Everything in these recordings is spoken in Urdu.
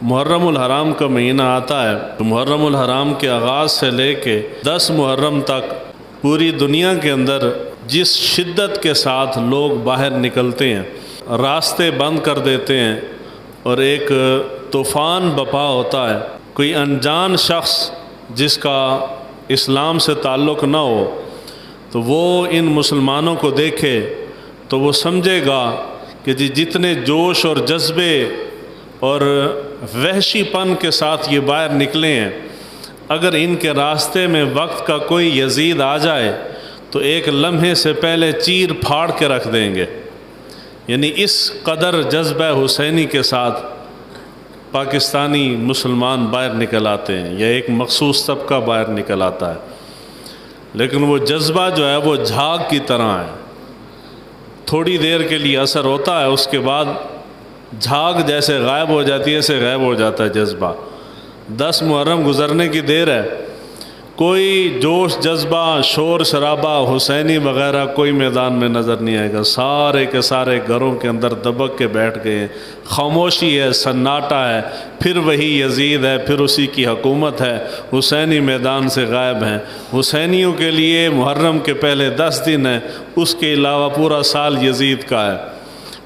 محرم الحرام کا مہینہ آتا ہے تو محرم الحرام کے آغاز سے لے کے 10 محرم تک پوری دنیا کے اندر جس شدت کے ساتھ لوگ باہر نکلتے ہیں، راستے بند کر دیتے ہیں اور ایک طوفان بپا ہوتا ہے، کوئی انجان شخص جس کا اسلام سے تعلق نہ ہو تو وہ ان مسلمانوں کو دیکھے تو وہ سمجھے گا کہ جتنے جوش اور جذبے اور وحشی پن کے ساتھ یہ باہر نکلے ہیں، اگر ان کے راستے میں وقت کا کوئی یزید آ جائے تو ایک لمحے سے پہلے چیر پھاڑ کے رکھ دیں گے۔ یعنی اس قدر جذبہ حسینی کے ساتھ پاکستانی مسلمان باہر نکل آتے ہیں، یا ایک مخصوص طبقہ باہر نکل آتا ہے، لیکن وہ جذبہ جو ہے وہ جھاگ کی طرح ہے، تھوڑی دیر کے لیے اثر ہوتا ہے، اس کے بعد جھاگ جیسے غائب ہو جاتی ہے ایسے غائب ہو جاتا ہے جذبہ۔ 10 محرم گزرنے کی دیر ہے، کوئی جوش جذبہ شور شرابہ حسینی وغیرہ کوئی میدان میں نظر نہیں آئے گا، سارے کے سارے گھروں کے اندر دبک کے بیٹھ گئے ہیں، خاموشی ہے، سناٹا ہے، پھر وہی یزید ہے، پھر اسی کی حکومت ہے، حسینی میدان سے غائب ہیں۔ حسینیوں کے لیے محرم کے پہلے 10 دن ہیں، اس کے علاوہ پورا سال یزید کا ہے۔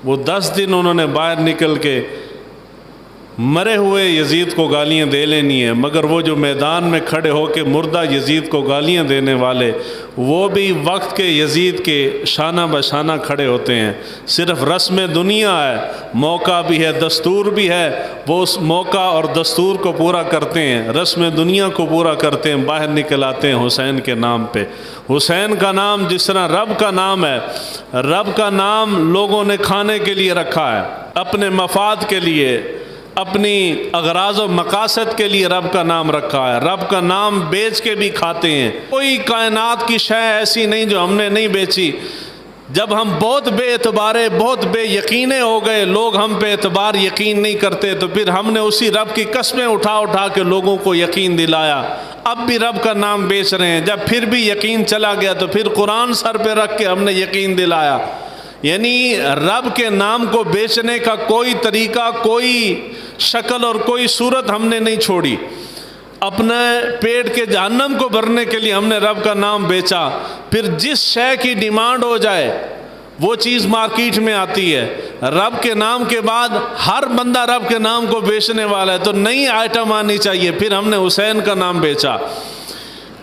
وہ 10 دن انہوں نے باہر نکل کے مرے ہوئے یزید کو گالیاں دے لینی ہیں، مگر وہ جو میدان میں کھڑے ہو کے مردہ یزید کو گالیاں دینے والے، وہ بھی وقت کے یزید کے شانہ بشانہ کھڑے ہوتے ہیں۔ صرف رسم دنیا ہے، موقع بھی ہے، دستور بھی ہے، وہ اس موقع اور دستور کو پورا کرتے ہیں، رسم دنیا کو پورا کرتے ہیں، باہر نکل آتے ہیں حسین کے نام پہ۔ حسین کا نام جس طرح رب کا نام ہے، رب کا نام لوگوں نے کھانے کے لیے رکھا ہے، اپنے مفاد کے لیے، اپنی اغراض و مقاصد کے لیے رب کا نام رکھا ہے، رب کا نام بیچ کے بھی کھاتے ہیں۔ کوئی کائنات کی شے ایسی نہیں جو ہم نے نہیں بیچی۔ جب ہم بہت بے اعتبارے، بہت بے یقینے ہو گئے، لوگ ہم پہ اعتبار یقین نہیں کرتے، تو پھر ہم نے اسی رب کی قسمیں اٹھا اٹھا کے لوگوں کو یقین دلایا۔ اب بھی رب کا نام بیچ رہے ہیں، جب پھر بھی یقین چلا گیا تو پھر قرآن سر پہ رکھ کے ہم نے یقین دلایا۔ یعنی رب کے نام کو بیچنے کا کوئی طریقہ، کوئی شکل اور کوئی صورت ہم نے نہیں چھوڑی۔ اپنے پیٹ کے جہنم کو بھرنے کے لیے ہم نے رب کا نام بیچا۔ پھر جس شے کی ڈیمانڈ ہو جائے وہ چیز مارکیٹ میں آتی ہے، رب کے نام کے بعد ہر بندہ رب کے نام کو بیچنے والا ہے، تو نئی آئٹم آنی چاہیے۔ پھر ہم نے حسین کا نام بیچا،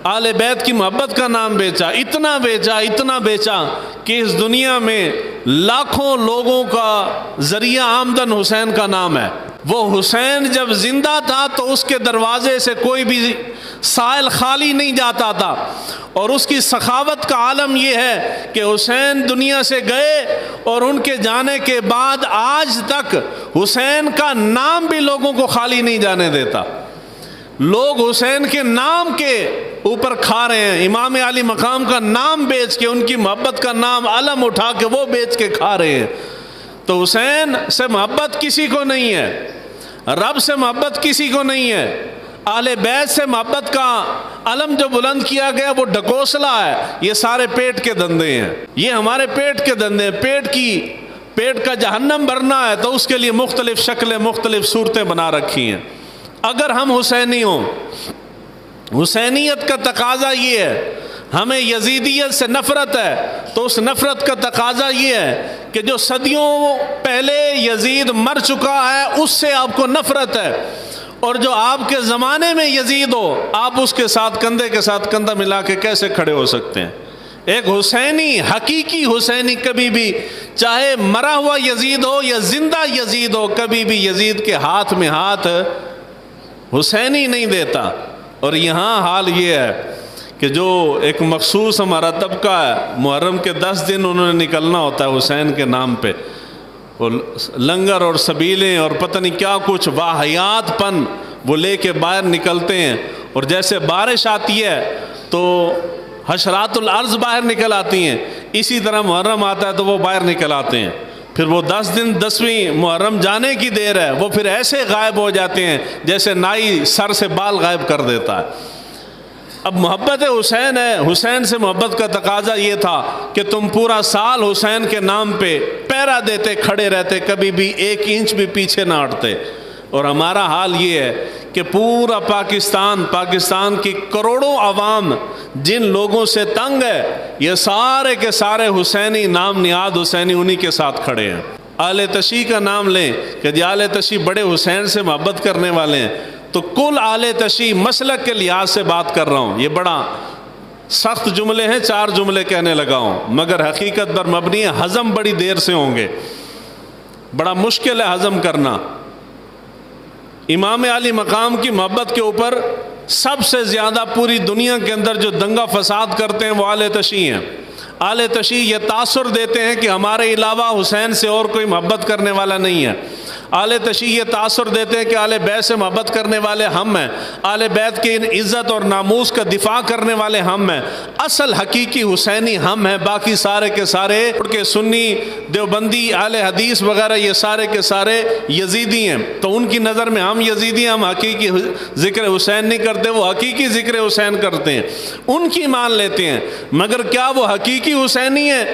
آل بیت کی محبت کا نام بیچا، اتنا بیچا، اتنا بیچا کہ اس دنیا میں لاکھوں لوگوں کا ذریعہ آمدن حسین کا نام ہے۔ وہ حسین جب زندہ تھا تو اس کے دروازے سے کوئی بھی سائل خالی نہیں جاتا تھا، اور اس کی سخاوت کا عالم یہ ہے کہ حسین دنیا سے گئے اور ان کے جانے کے بعد آج تک حسین کا نام بھی لوگوں کو خالی نہیں جانے دیتا۔ لوگ حسین کے نام کے اوپر کھا رہے ہیں، امام علی مقام کا نام بیچ کے، ان کی محبت کا نام علم اٹھا کے وہ بیچ کے کھا رہے ہیں۔ تو حسین سے محبت کسی کو نہیں ہے، رب سے محبت کسی کو نہیں ہے، اہل بیت سے محبت کا علم جو بلند کیا گیا وہ ڈھکوسلا ہے۔ یہ سارے پیٹ کے دندے ہیں، یہ ہمارے پیٹ کے دندے ہیں۔ پیٹ کا جہنم بھرنا ہے تو اس کے لیے مختلف شکلیں، مختلف صورتیں بنا رکھی ہیں۔ اگر ہم حسینی ہوں، حسینیت کا تقاضا یہ ہے، ہمیں یزیدیت سے نفرت ہے تو اس نفرت کا تقاضا یہ ہے کہ جو صدیوں پہلے یزید مر چکا ہے اس سے آپ کو نفرت ہے، اور جو آپ کے زمانے میں یزید ہو آپ اس کے ساتھ کندھے کے ساتھ کندھا ملا کے کیسے کھڑے ہو سکتے ہیں؟ ایک حسینی، حقیقی حسینی کبھی بھی چاہے مرا ہوا یزید ہو یا زندہ یزید ہو، کبھی بھی یزید کے ہاتھ میں ہاتھ حسینی نہیں دیتا۔ اور یہاں حال یہ ہے کہ جو ایک مخصوص ہمارا طبقہ ہے، محرم کے 10 دن انہوں نے نکلنا ہوتا ہے حسین کے نام پہ، وہ لنگر اور سبیلیں اور پتہ نہیں کیا کچھ واہیات پن وہ لے کے باہر نکلتے ہیں، اور جیسے بارش آتی ہے تو حشرات الارض باہر نکل آتی ہیں، اسی طرح محرم آتا ہے تو وہ باہر نکل آتے ہیں۔ پھر وہ 10 دن 10ویں محرم جانے کی دیر ہے، وہ پھر ایسے غائب ہو جاتے ہیں جیسے نائی سر سے بال غائب کر دیتا ہے۔ اب محبت حسین ہے، حسین سے محبت کا تقاضا یہ تھا کہ تم پورا سال حسین کے نام پہ پہرا دیتے، کھڑے رہتے، کبھی بھی 1 انچ بھی پیچھے نہ ہٹتے۔ اور ہمارا حال یہ ہے کہ پورا پاکستان کی کروڑوں عوام جن لوگوں سے تنگ ہے، یہ سارے کے سارے حسینی، نام نہاد حسینی انہی کے ساتھ کھڑے ہیں۔ آل تشیع کا نام لیں کہ جی آل تشیع بڑے حسین سے محبت کرنے والے ہیں، تو کل آل تشیع مسلک کے لحاظ سے بات کر رہا ہوں۔ یہ بڑا سخت جملے ہیں، 4 جملے کہنے لگا ہوں، مگر حقیقت پر مبنی ہے، ہضم بڑی دیر سے ہوں گے، بڑا مشکل ہے ہضم کرنا۔ امام علی مقام کی محبت کے اوپر سب سے زیادہ پوری دنیا کے اندر جو دنگا فساد کرتے ہیں وہ آل تشیع ہیں۔ آل تشیع یہ تاثر دیتے ہیں کہ ہمارے علاوہ حسین سے اور کوئی محبت کرنے والا نہیں ہے۔ آل تشیع یہ تاثر دیتے ہیں کہ آل بیت سے محبت کرنے والے ہم ہیں، آل بیت کی عزت اور ناموس کا دفاع کرنے والے ہم ہیں، اصل حقیقی حسینی ہم ہیں، باقی سارے کے سارے کہ سنی، دیوبندی، اہل حدیث وغیرہ یہ سارے کے سارے یزیدی ہیں۔ تو ان کی نظر میں ہم یزیدی ہیں، ہم حقیقی ذکر حسین نہیں کرتے، وہ حقیقی ذکر حسین کرتے ہیں، ان کی مان لیتے ہیں۔ مگر کیا وہ حقیقی حسینی ہیں؟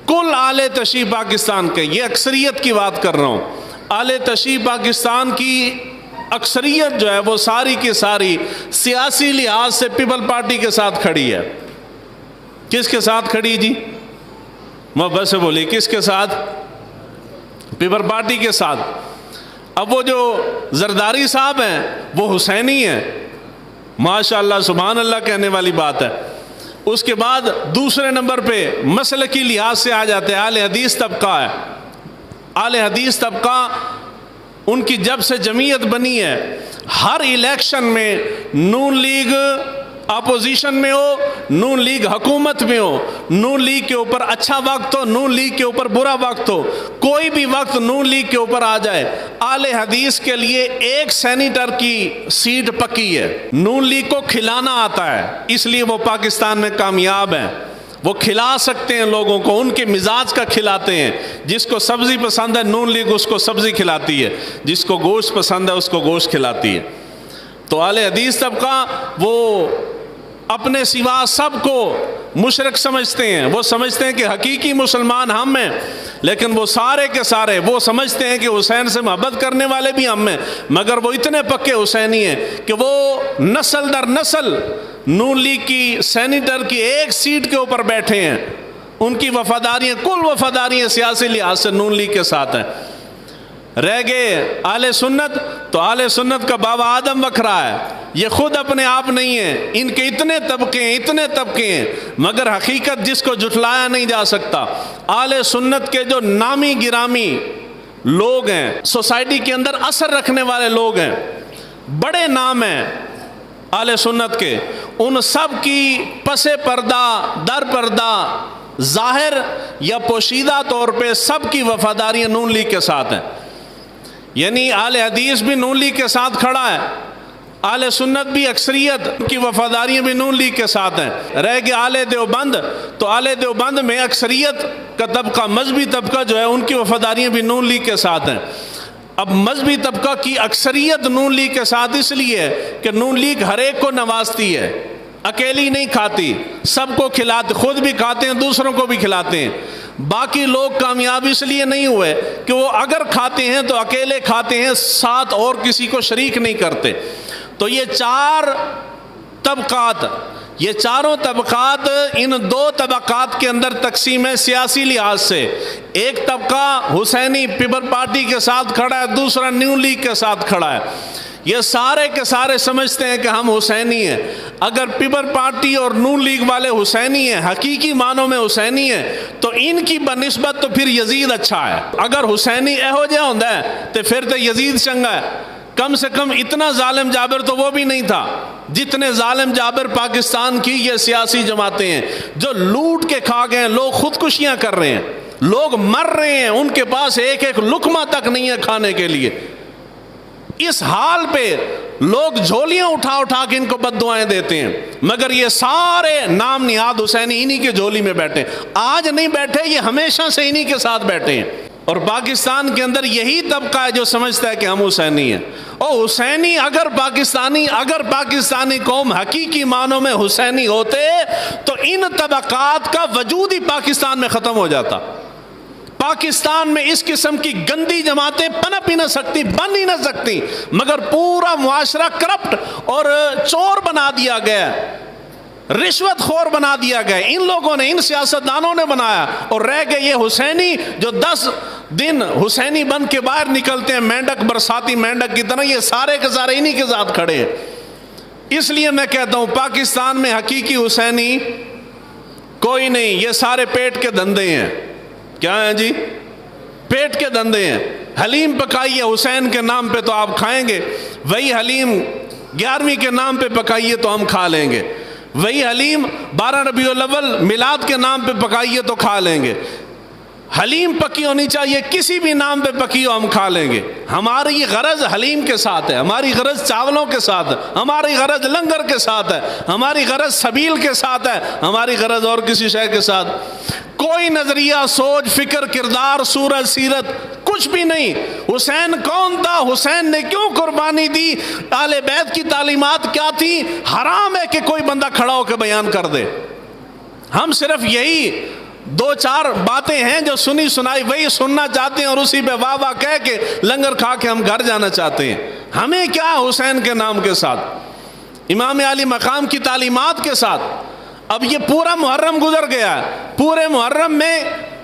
کل آل تشیع پاکستان کے، یہ اکثریت کی بات کر رہا ہوں، آل تشیع پاکستان کی اکثریت جو ہے وہ ساری کی ساری سیاسی لحاظ سے پیپل پارٹی کے ساتھ کھڑی ہے۔ کس کے ساتھ کھڑی جی؟ محبت سے بولی، کس کے ساتھ؟ پیپل پارٹی کے ساتھ۔ اب وہ جو زرداری صاحب ہیں وہ حسینی ہیں، ماشاءاللہ سبحان اللہ کہنے والی بات ہے۔ اس کے بعد دوسرے نمبر پہ مسلکی لحاظ سے آ جاتے ہیں، اہل حدیث طبقہ ہے۔ اہل حدیث طبقہ، ان کی جب سے جمعیت بنی ہے، ہر الیکشن میں نون لیگ اپوزیشن میں ہو، نون لیگ حکومت میں ہو، نون لیگ کے اوپر اچھا وقت ہو، نون لیگ کے اوپر برا وقت ہو، کوئی بھی وقت نون لیگ کے اوپر آ جائے، اہل حدیث کے لیے ایک سینیٹر کی سیٹ پکی ہے۔ نون لیگ کو کھلانا آتا ہے، اس لیے وہ پاکستان میں کامیاب ہیں، وہ کھلا سکتے ہیں لوگوں کو، ان کے مزاج کا کھلاتے ہیں۔ جس کو سبزی پسند ہے نون لیگ اس کو سبزی کھلاتی ہے، جس کو گوشت پسند ہے اس کو گوشت کھلاتی ہے۔ تو اہل حدیث طبقہ وہ اپنے سوا سب کو مشرک سمجھتے ہیں، وہ سمجھتے ہیں کہ حقیقی مسلمان ہم ہیں، لیکن وہ سارے کے سارے وہ سمجھتے ہیں کہ حسین سے محبت کرنے والے بھی ہم ہیں، مگر وہ اتنے پکے حسینی ہیں کہ وہ نسل در نسل نون لیگ کی سینیٹر کی ایک سیٹ کے اوپر بیٹھے ہیں، ان کی وفاداریاں، کل وفاداریاں سیاسی لحاظ سے نون لیگ کے ساتھ ہیں۔ رہ گئے اہل سنت، تو اہل سنت کا بابا آدم وکھرا ہے، یہ خود اپنے آپ نہیں ہیں، ان کے اتنے طبقے ہیں، مگر حقیقت جس کو جھٹلایا نہیں جا سکتا۔ اہل سنت کے جو نامی گرامی لوگ ہیں، سوسائٹی کے اندر اثر رکھنے والے لوگ ہیں، بڑے نام ہیں اہل سنت کے، ان سب کی پس پردہ در پردہ ظاہر یا پوشیدہ طور پہ سب کی وفاداریاں نون لیگ کے ساتھ ہیں۔ یعنی اہل حدیث بھی نون لیگ کے ساتھ کھڑا ہے، اہل سنت بھی اکثریت کی وفاداریاں بھی نون لیگ کے ساتھ ہیں۔ رہ گیا اہل دیوبند، تو اہل دیوبند میں اکثریت کا طبقہ، مذہبی طبقہ جو ہے، ان کی وفاداریاں بھی نون لیگ کے ساتھ ہیں۔ اب مذہبی طبقہ کی اکثریت نون لیگ کے ساتھ اس لیے کہ نون لیگ ہر ایک کو نوازتی ہے، اکیلی نہیں کھاتی، سب کو کھلاتے، خود بھی کھاتے ہیں، دوسروں کو بھی کھلاتے ہیں۔ باقی لوگ کامیاب اس لیے نہیں ہوئے کہ وہ اگر کھاتے ہیں تو اکیلے کھاتے ہیں، ساتھ اور کسی کو شریک نہیں کرتے۔ تو یہ 4 طبقات، یہ چاروں طبقات ان 2 طبقات کے اندر تقسیم ہے سیاسی لحاظ سے۔ ایک طبقہ حسینی پیپل پارٹی کے ساتھ کھڑا ہے، دوسرا نیو لیگ کے ساتھ کھڑا ہے۔ یہ سارے کے سارے سمجھتے ہیں کہ ہم حسینی ہیں۔ اگر پیپل پارٹی اور نون لیگ والے حسینی ہیں، حقیقی معنوں میں حسینی ہیں، تو ان کی بنسبت تو پھر یزید اچھا ہے۔ اگر حسینی ایہو جہا ہوندا ہے تو پھر تو یزید چنگا ہے۔ کم سے کم اتنا ظالم جابر تو وہ بھی نہیں تھا جتنے ظالم جابر پاکستان کی یہ سیاسی جماعتیں ہیں، جو لوٹ کے کھا گئے ہیں۔ لوگ خودکشیاں کر رہے ہیں، لوگ مر رہے ہیں، ان کے پاس ایک ایک لقمہ تک نہیں ہے کھانے کے لیے۔ اس حال پہ لوگ جھولیاں اٹھا اٹھا کے ان کو بد دعائیں دیتے ہیں، مگر یہ سارے نام نہاد حسینی انہی کے جھولی میں بیٹھے۔ آج نہیں بیٹھے، یہ ہمیشہ سے انہی کے ساتھ بیٹھے ہیں۔ اور پاکستان کے اندر یہی طبقہ ہے جو سمجھتا ہے کہ ہم حسینی ہیں۔ اور حسینی اگر پاکستانی قوم حقیقی معنوں میں حسینی ہوتے تو ان طبقات کا وجود ہی پاکستان میں ختم ہو جاتا۔ پاکستان میں اس قسم کی گندی جماعتیں پنپ ہی نہ سکتی، بن ہی نہ سکتی، مگر پورا معاشرہ کرپٹ اور چور بنا دیا گیا، رشوت خور بنا دیا گیا، ان لوگوں نے، ان سیاستدانوں نے بنایا، اور رہ گئے یہ حسینی جو 10 دن حسینی بن کے باہر نکلتے ہیں مینڈک، برساتی مینڈک کی طرح، یہ سارے کے سارے انہی کے ساتھ کھڑے ہیں۔ اس لیے میں کہتا ہوں پاکستان میں حقیقی حسینی کوئی نہیں، یہ سارے پیٹ کے دھندے ہیں۔ کیا ہیں جی؟ پیٹ کے دھندے ہیں۔ حلیم پکائیے حسین کے نام پہ تو آپ کھائیں گے، وہی حلیم 11ویں کے نام پہ پکائیے تو ہم کھا لیں گے، وہی حلیم 12 ربیع الاول میلاد کے نام پہ پکائیے تو کھا لیں گے۔ حلیم پکی ہونی چاہیے، کسی بھی نام پہ پکی ہو ہم کھا لیں گے۔ ہماری غرض حلیم کے ساتھ ہے، ہماری غرض چاولوں کے ساتھ ہے، ہماری غرض لنگر کے ساتھ ہے، ہماری غرض سبیل کے ساتھ ہے، ہماری غرض اور کسی شے کے ساتھ کوئی نظریہ، سوچ، فکر، کردار، صورت، سیرت کچھ بھی نہیں۔ حسین کون تھا؟ حسین نے کیوں قربانی دی؟ اہل بیت کی تعلیمات کیا تھی؟ حرام ہے کہ کوئی بندہ کھڑا ہو کے بیان کر دے۔ ہم صرف یہی 2-4 باتیں ہیں جو سنی سنائی وہی سننا چاہتے ہیں، اور اسی پہ واہ واہ کہہ کے لنگر کھا کے ہم گھر جانا چاہتے ہیں۔ ہمیں کیا حسین کے نام کے ساتھ، امام علی مقام کی تعلیمات کے ساتھ؟ اب یہ پورا محرم گزر گیا ہے، پورے محرم میں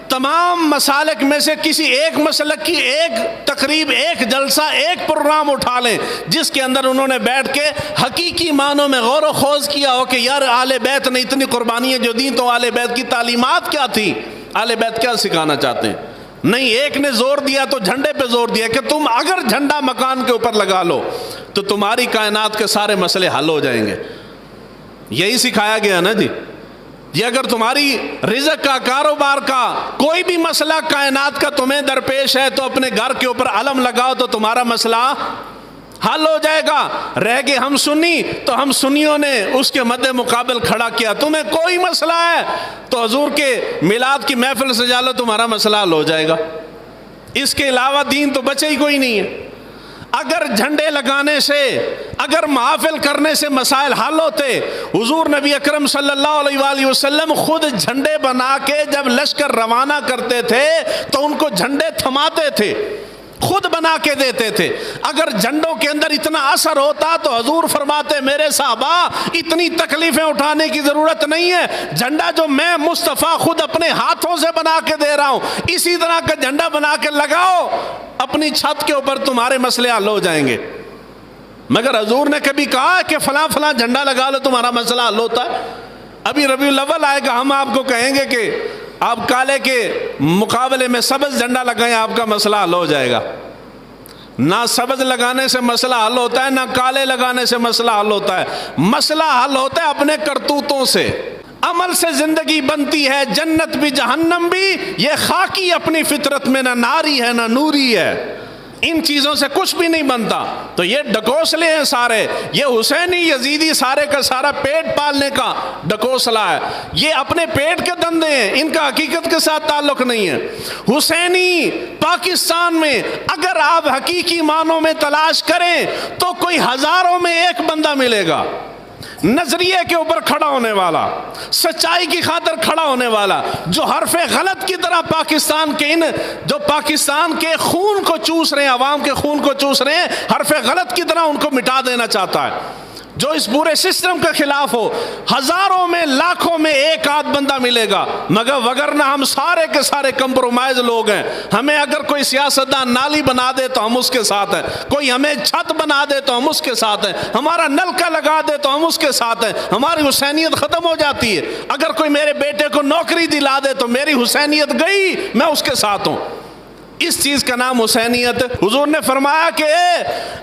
تمام مسالک میں سے کسی ایک مسلک کی ایک تقریب، ایک جلسہ، ایک پروگرام اٹھا لیں جس کے اندر انہوں نے بیٹھ کے حقیقی معنوں میں غور و خوض کیا ہو کہ یار اہل بیت نے اتنی قربانیاں جو دیں تو اہل بیت کی تعلیمات کیا تھی، اہل بیت کیا سکھانا چاہتے ہیں۔ نہیں، ایک نے زور دیا تو جھنڈے پہ زور دیا کہ تم اگر جھنڈا مکان کے اوپر لگا لو تو تمہاری کائنات کے سارے مسئلے حل ہو جائیں گے۔ یہی سکھایا گیا نا جی۔ یہ اگر تمہاری رزق کا، کاروبار کا، کوئی بھی مسئلہ کائنات کا تمہیں درپیش ہے تو اپنے گھر کے اوپر علم لگاؤ تو تمہارا مسئلہ حل ہو جائے گا۔ رہ گئے ہم سنی تو ہم سنیوں نے اس کے مد مقابل کھڑا کیا، تمہیں کوئی مسئلہ ہے تو حضور کے میلاد کی محفل سجا لو، تمہارا مسئلہ حل ہو جائے گا۔ اس کے علاوہ دین تو بچے ہی کوئی نہیں ہے۔ اگر جھنڈے لگانے سے، اگر محافل کرنے سے مسائل حل ہوتے، حضور نبی اکرم صلی اللہ علیہ وآلہ وسلم خود جھنڈے بنا کے جب لشکر روانہ کرتے تھے تو ان کو جھنڈے تھماتے تھے، خود بنا کے دیتے تھے۔ اگر جھنڈوں کے اندر اتنا اثر ہوتا تو حضور فرماتے میرے صحابہ اتنی تکلیفیں اٹھانے کی ضرورت نہیں ہے، جھنڈا جو میں مصطفیٰ خود اپنے ہاتھوں سے بنا کے دے رہا ہوں اسی طرح کا جھنڈا بنا کے لگاؤ اپنی چھت کے اوپر، تمہارے مسئلے حل ہو جائیں گے۔ مگر حضور نے کبھی کہا کہ فلاں فلاں جھنڈا لگا لو تمہارا مسئلہ حل ہوتا ہے؟ ابھی ربیع الاول آئے گا، ہم آپ کو کہیں گے کہ آپ کالے کے مقابلے میں سبز جھنڈا لگائیں، آپ کا مسئلہ حل ہو جائے گا۔ نہ سبز لگانے سے مسئلہ حل ہوتا ہے، نہ کالے لگانے سے مسئلہ حل ہوتا ہے۔ مسئلہ حل ہوتا ہے اپنے کرتوتوں سے، عمل سے زندگی بنتی ہے، جنت بھی جہنم بھی، یہ خاکی اپنی فطرت میں نہ ناری ہے نہ نوری ہے، ان چیزوں سے کچھ بھی نہیں بنتا۔ تو یہ ڈکوسلے ہیں سارے، یہ حسینی یزیدی سارے کا سارا پیٹ پالنے کا ڈکوسلا ہے، یہ اپنے پیٹ کے دندے ہیں، ان کا حقیقت کے ساتھ تعلق نہیں ہے۔ حسینی پاکستان میں اگر آپ حقیقی معنوں میں تلاش کریں تو کوئی ہزاروں میں ایک بندہ ملے گا، نظریے کے اوپر کھڑا ہونے والا، سچائی کی خاطر کھڑا ہونے والا، جو حرف غلط کی طرح پاکستان کے جو پاکستان کے خون کو چوس رہے ہیں، عوام کے خون کو چوس رہے ہیں، حرف غلط کی طرح ان کو مٹا دینا چاہتا ہے، جو اس پورے سسٹم کے خلاف ہو۔ ہزاروں میں، لاکھوں میں ایک آدھ بندہ ملے گا، مگر وگرنہ ہم سارے کے سارے کمپرومائز لوگ ہیں۔ ہمیں اگر کوئی سیاستدان نالی بنا دے تو ہم اس کے ساتھ ہیں، کوئی ہمیں چھت بنا دے تو ہم اس کے ساتھ ہیں، ہمارا نلکا لگا دے تو ہم اس کے ساتھ ہیں، ہماری حسینیت ختم ہو جاتی ہے۔ اگر کوئی میرے بیٹے کو نوکری دلا دے تو میری حسینیت گئی، میں اس کے ساتھ ہوں۔ اس چیز کا نام حسینیت۔ حضور نے فرمایا کہ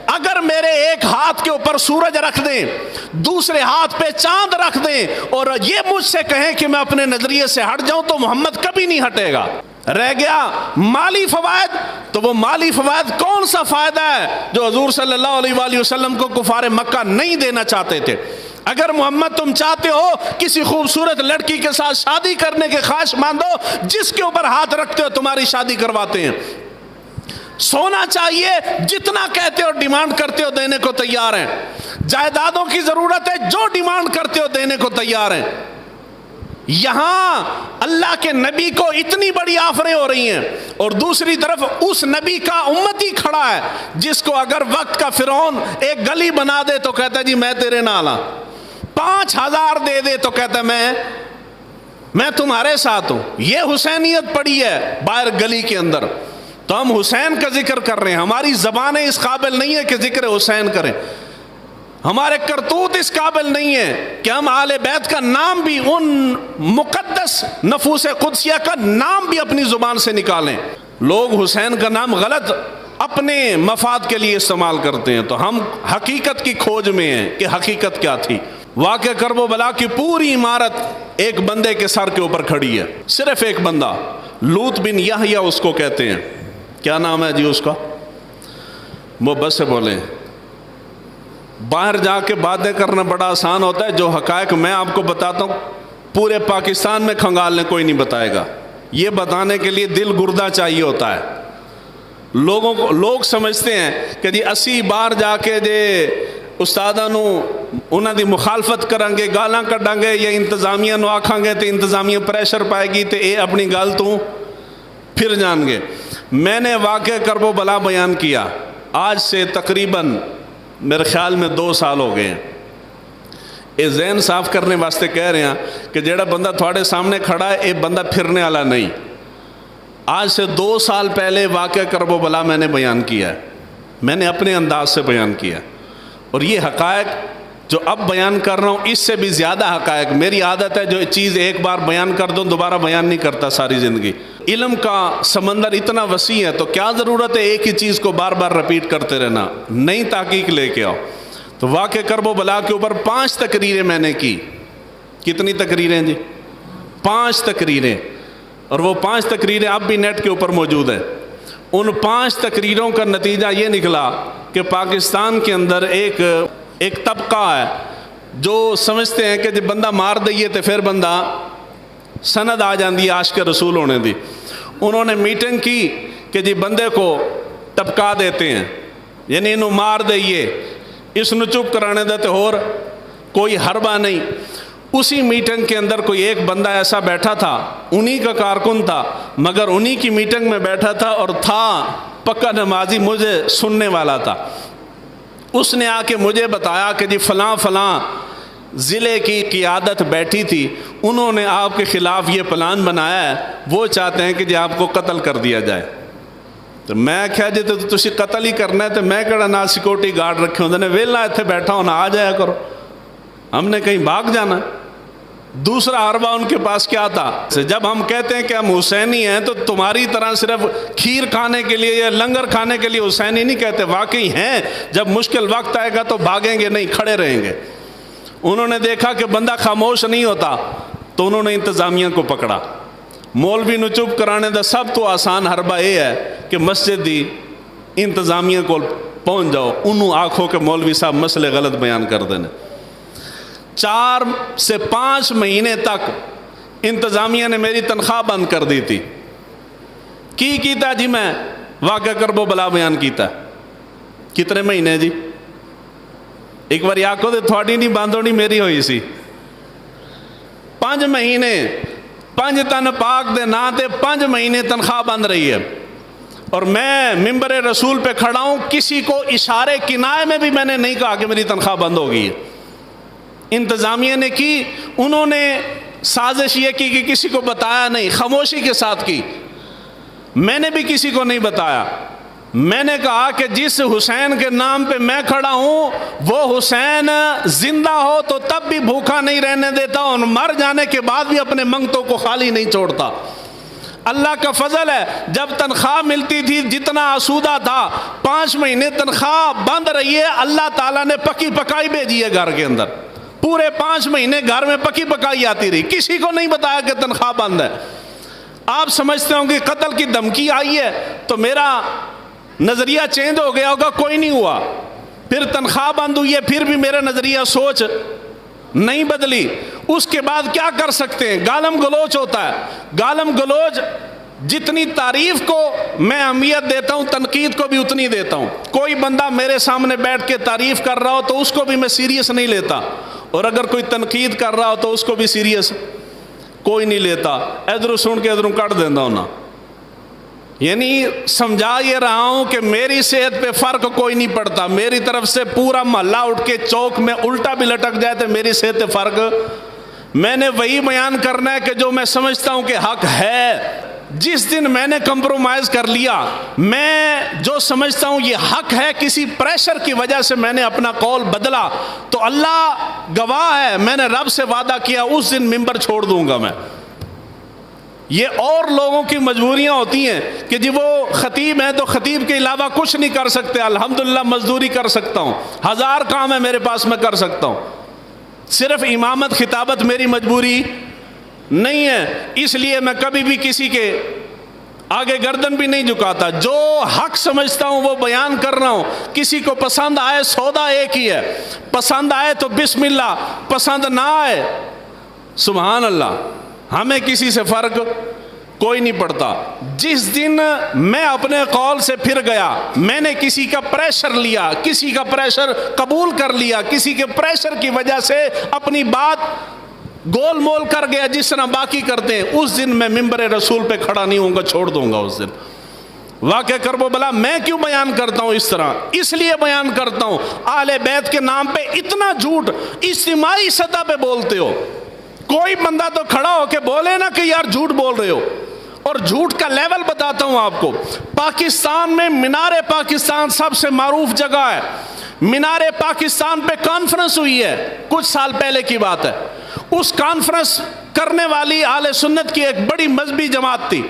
اگر میرے ایک ہاتھ کے اوپر سورج رکھ دیں، دوسرے ہاتھ پہ چاند رکھ دیں اور یہ مجھ سے کہیں کہ میں اپنے نظریے سے ہٹ جاؤں تو محمد کبھی نہیں ہٹے گا۔ رہ گیا مالی فوائد، تو وہ مالی فوائد کون سا فائدہ ہے جو حضور صلی اللہ علیہ وآلہ وسلم کو کفار مکہ نہیں دینا چاہتے تھے؟ اگر محمد تم چاہتے ہو کسی خوبصورت لڑکی کے ساتھ شادی کرنے کے خواہش مند ہو، جس کے اوپر ہاتھ رکھتے ہو تمہاری شادی کرواتے ہیں۔ سونا چاہیے، جتنا کہتے ہو ڈیمانڈ کرتے ہو دینے کو تیار ہیں۔ جائیدادوں کی ضرورت ہے، جو ڈیمانڈ کرتے ہو دینے کو تیار ہیں۔ یہاں اللہ کے نبی کو اتنی بڑی آفریں ہو رہی ہیں، اور دوسری طرف اس نبی کا امتی کھڑا ہے جس کو اگر وقت کا فرعون ایک گلی بنا دے تو کہتا ہے جی میں تیرے نال ہاں، 5000 دے دے تو کہتا ہے میں تمہارے ساتھ ہوں۔ یہ حسینیت پڑی ہے باہر گلی کے اندر، تو ہم حسین کا ذکر کر رہے ہیں، ہماری زبانیں اس قابل نہیں ہے کہ ذکر حسین کریں، ہمارے کرتوت اس قابل نہیں ہے کہ ہم آل بیت کا نام بھی، ان مقدس نفوس قدسیہ کا نام بھی اپنی زبان سے نکالیں۔ لوگ حسین کا نام غلط اپنے مفاد کے لیے استعمال کرتے ہیں، تو ہم حقیقت کی کھوج میں ہیں کہ حقیقت کیا تھی۔ واقعہ کرب و بلا کی پوری عمارت ایک بندے کے سر کے اوپر کھڑی ہے، صرف ایک بندہ، لوط بن یحییٰ اس کو کہتے ہیں۔ کیا نام ہے جی اس کا؟ محبت سے بولیں۔ باہر جا کے باتیں کرنا بڑا آسان ہوتا ہے، جو حقائق میں آپ کو بتاتا ہوں پورے پاکستان میں کھنگال لیں کوئی نہیں بتائے گا، یہ بتانے کے لیے دل گردہ چاہیے ہوتا ہے۔ لوگ سمجھتے ہیں کہ جی 80 بار جا کے جے استاداں نو انہاں دی مخالفت کریں گے، گالاں کڈاں گے یا انتظامیہ نو آکھاں گے تو انتظامیہ پریشر پائے گی تو اے اپنی گال تو پھر جان گے۔ میں نے واقعہ کرب و بلا بیان کیا آج سے تقریباً میرے خیال میں 2 سال ہو گئے ہیں۔ یہ ذہن صاف کرنے واسطے کہہ رہے ہیں کہ جیڑا بندہ تھوڑے سامنے کھڑا ہے یہ بندہ پھرنے والا نہیں۔ آج سے 2 سال پہلے واقعہ کرب و بلا میں نے بیان کیا ہے، میں نے اپنے انداز سے بیان کیا، اور یہ حقائق جو اب بیان کر رہا ہوں اس سے بھی زیادہ حقائق، میری عادت ہے جو چیز ایک بار بیان کر دوں دوبارہ بیان نہیں کرتا ساری زندگی۔ علم کا سمندر اتنا وسیع ہے تو کیا ضرورت ہے ایک ہی چیز کو بار بار رپیٹ کرتے رہنا، نئی تحقیق لے کے آؤ۔ تو واقع کرب و بلا کے اوپر 5 تقریریں میں نے کی۔ کتنی تقریریں جی؟ 5 تقریریں، اور وہ 5 تقریریں اب بھی نیٹ کے اوپر موجود ہیں۔ ان 5 تقریروں کا نتیجہ یہ نکلا کہ پاکستان کے اندر ایک طبقہ ہے جو سمجھتے ہیں کہ جب بندہ مار دئیے تو پھر بندہ سند آ جاندی ہے عاشق رسول ہونے دی۔ انہوں نے میٹنگ کی کہ جی بندے کو ٹپکا دیتے ہیں، یعنی انہوں مار دئیے، اس نو چپ کرانے دیتے، اور کوئی حربہ نہیں۔ اسی میٹنگ کے اندر کوئی ایک بندہ ایسا بیٹھا تھا، انہی کا کارکن تھا، مگر انہی کی میٹنگ میں بیٹھا تھا اور تھا پکا نمازی، مجھے سننے والا تھا۔ اس نے آ کے مجھے بتایا کہ جی فلاں فلاں ضلع کی قیادت بیٹھی تھی، انہوں نے آپ کے خلاف یہ پلان بنایا ہے، وہ چاہتے ہیں کہ جی آپ کو قتل کر دیا جائے۔ تو میں کہا جی تو تسی قتل ہی کرنا ہے تو میں کہڑا نہ سیکورٹی گارڈ رکھے ہوندے نے، ویلا ایتھے بیٹھا ہونا، آ جایا کرو، ہم نے کہیں بھاگ جانا۔ دوسرا حربہ ان کے پاس کیا تھا، جب ہم کہتے ہیں کہ ہم حسینی ہیں تو تمہاری طرح صرف کھیر کھانے کے لیے یا لنگر کھانے کے لیے حسینی نہیں کہتے، واقعی ہیں، جب مشکل وقت آئے گا تو بھاگیں گے نہیں، کھڑے رہیں گے۔ انہوں نے دیکھا کہ بندہ خاموش نہیں ہوتا تو انہوں نے انتظامیہ کو پکڑا۔ مولوی نو چپ کرانے دا سب تو آسان حربہ یہ ہے کہ مسجد دی انتظامیہ کو پہنچ جاؤ، انہوں آنکھوں کہ مولوی صاحب مسئلے غلط بیان کر دینے۔ 4 سے 5 مہینے تک انتظامیہ نے میری تنخواہ بند کر دی تھی۔ کی کیتا جی میں واقعہ کرب و بلا بیان کیتا۔ کتنے مہینے جی؟ ایک بار آکھو تو تھوڑی نہیں بند ہونی، میری ہوئی سی 5 مہینے، 5 تن پاک دے نا تے 5 مہینے تنخواہ بند رہی ہے، اور میں ممبر رسول پہ کھڑا ہوں، کسی کو اشارے کنائے میں بھی میں نے نہیں کہا کہ میری تنخواہ بند ہو گئی ہے۔ انتظامیہ نے کی، انہوں نے سازش یہ کی کہ کسی کو بتایا نہیں، خاموشی کے ساتھ کی، میں نے بھی کسی کو نہیں بتایا۔ میں نے کہا کہ جس حسین کے نام پہ میں کھڑا ہوں وہ حسین زندہ ہو تو تب بھی بھوکا نہیں رہنے دیتا، اور مر جانے کے بعد بھی اپنے منگتوں کو خالی نہیں چھوڑتا۔ اللہ کا فضل ہے، جب تنخواہ ملتی تھی جتنا آسودہ تھا، 5 مہینے تنخواہ بند رہی ہے، اللہ تعالیٰ نے پکی پکائی بھیجی ہے گھر کے اندر، پورے 5 مہینے گھر میں پکی پکائی آتی رہی، کسی کو نہیں بتایا کہ تنخواہ بند ہے۔ آپ سمجھتے ہوں کہ قتل کی دھمکی آئی ہے تو میرا نظریہ چینج ہو گیا ہوگا، کوئی نہیں ہوا۔ پھر تنخواہ بند ہوئی ہے، پھر بھی میرا نظریہ سوچ نہیں بدلی۔ اس کے بعد کیا کر سکتے ہیں؟ گالم گلوچ ہوتا ہے، گالم گلوچ جتنی تعریف کو میں اہمیت دیتا ہوں تنقید کو بھی اتنی دیتا ہوں۔ کوئی بندہ میرے سامنے بیٹھ کے تعریف کر رہا ہو تو اس کو بھی میں سیریس نہیں لیتا، اور اگر کوئی تنقید کر رہا ہو تو اس کو بھی سیریس۔ کوئی نہیں لیتا، ادھر سن کے ادھر کٹ دینا ہونا. یعنی سمجھا یہ رہا ہوں کہ میری صحت پہ فرق کوئی نہیں پڑتا. میری طرف سے پورا محلہ اٹھ کے چوک میں الٹا بھی لٹک جائے تو میری صحت پہ فرق. میں نے وہی بیان کرنا ہے کہ جو میں سمجھتا ہوں کہ حق ہے. جس دن میں نے کمپرومائز کر لیا، میں جو سمجھتا ہوں یہ حق ہے، کسی پریشر کی وجہ سے میں نے اپنا قول بدلا، تو اللہ گواہ ہے، میں نے رب سے وعدہ کیا اس دن ممبر چھوڑ دوں گا میں. یہ اور لوگوں کی مجبوریاں ہوتی ہیں کہ جی وہ خطیب ہیں تو خطیب کے علاوہ کچھ نہیں کر سکتے. الحمدللہ مزدوری کر سکتا ہوں، 1000 کام ہے میرے پاس، میں کر سکتا ہوں. صرف امامت خطابت میری مجبوری نہیں ہے. اس لیے میں کبھی بھی کسی کے آگے گردن بھی نہیں جھکاتا. جو حق سمجھتا ہوں وہ بیان کر رہا ہوں. کسی کو پسند آئے، سودا ایک ہی ہے، پسند آئے تو بسم اللہ، پسند نہ آئے سبحان اللہ. ہمیں کسی سے فرق کوئی نہیں پڑتا. جس دن میں اپنے قول سے پھر گیا، میں نے کسی کا پریشر لیا، کسی کا پریشر قبول کر لیا، کسی کے پریشر کی وجہ سے اپنی بات گول مول کر گیا جس طرح باقی کرتے ہیں، اس دن میں ممبر رسول پہ کھڑا نہیں ہوں گا، چھوڑ دوں گا اس دن. واقعہ کرب و بلا میں کیوں بیان کرتا ہوں اس طرح؟ اس لیے بیان کرتا ہوں اہل بیت کے نام پہ اتنا جھوٹ اجتماعی سطح پہ بولتے ہو. کوئی بندہ تو کھڑا ہو کے بولے نا کہ یار جھوٹ بول رہے ہو. اور جھوٹ کا لیول بتاتا ہوں آپ کو. پاکستان میں مینار پاکستان سب سے معروف جگہ ہے. مینار پاکستان پہ کانفرنس ہوئی ہے کچھ سال پہلے کی بات ہے. اس کانفرنس کرنے والی اہل سنت کی ایک بڑی مذہبی جماعت تھی.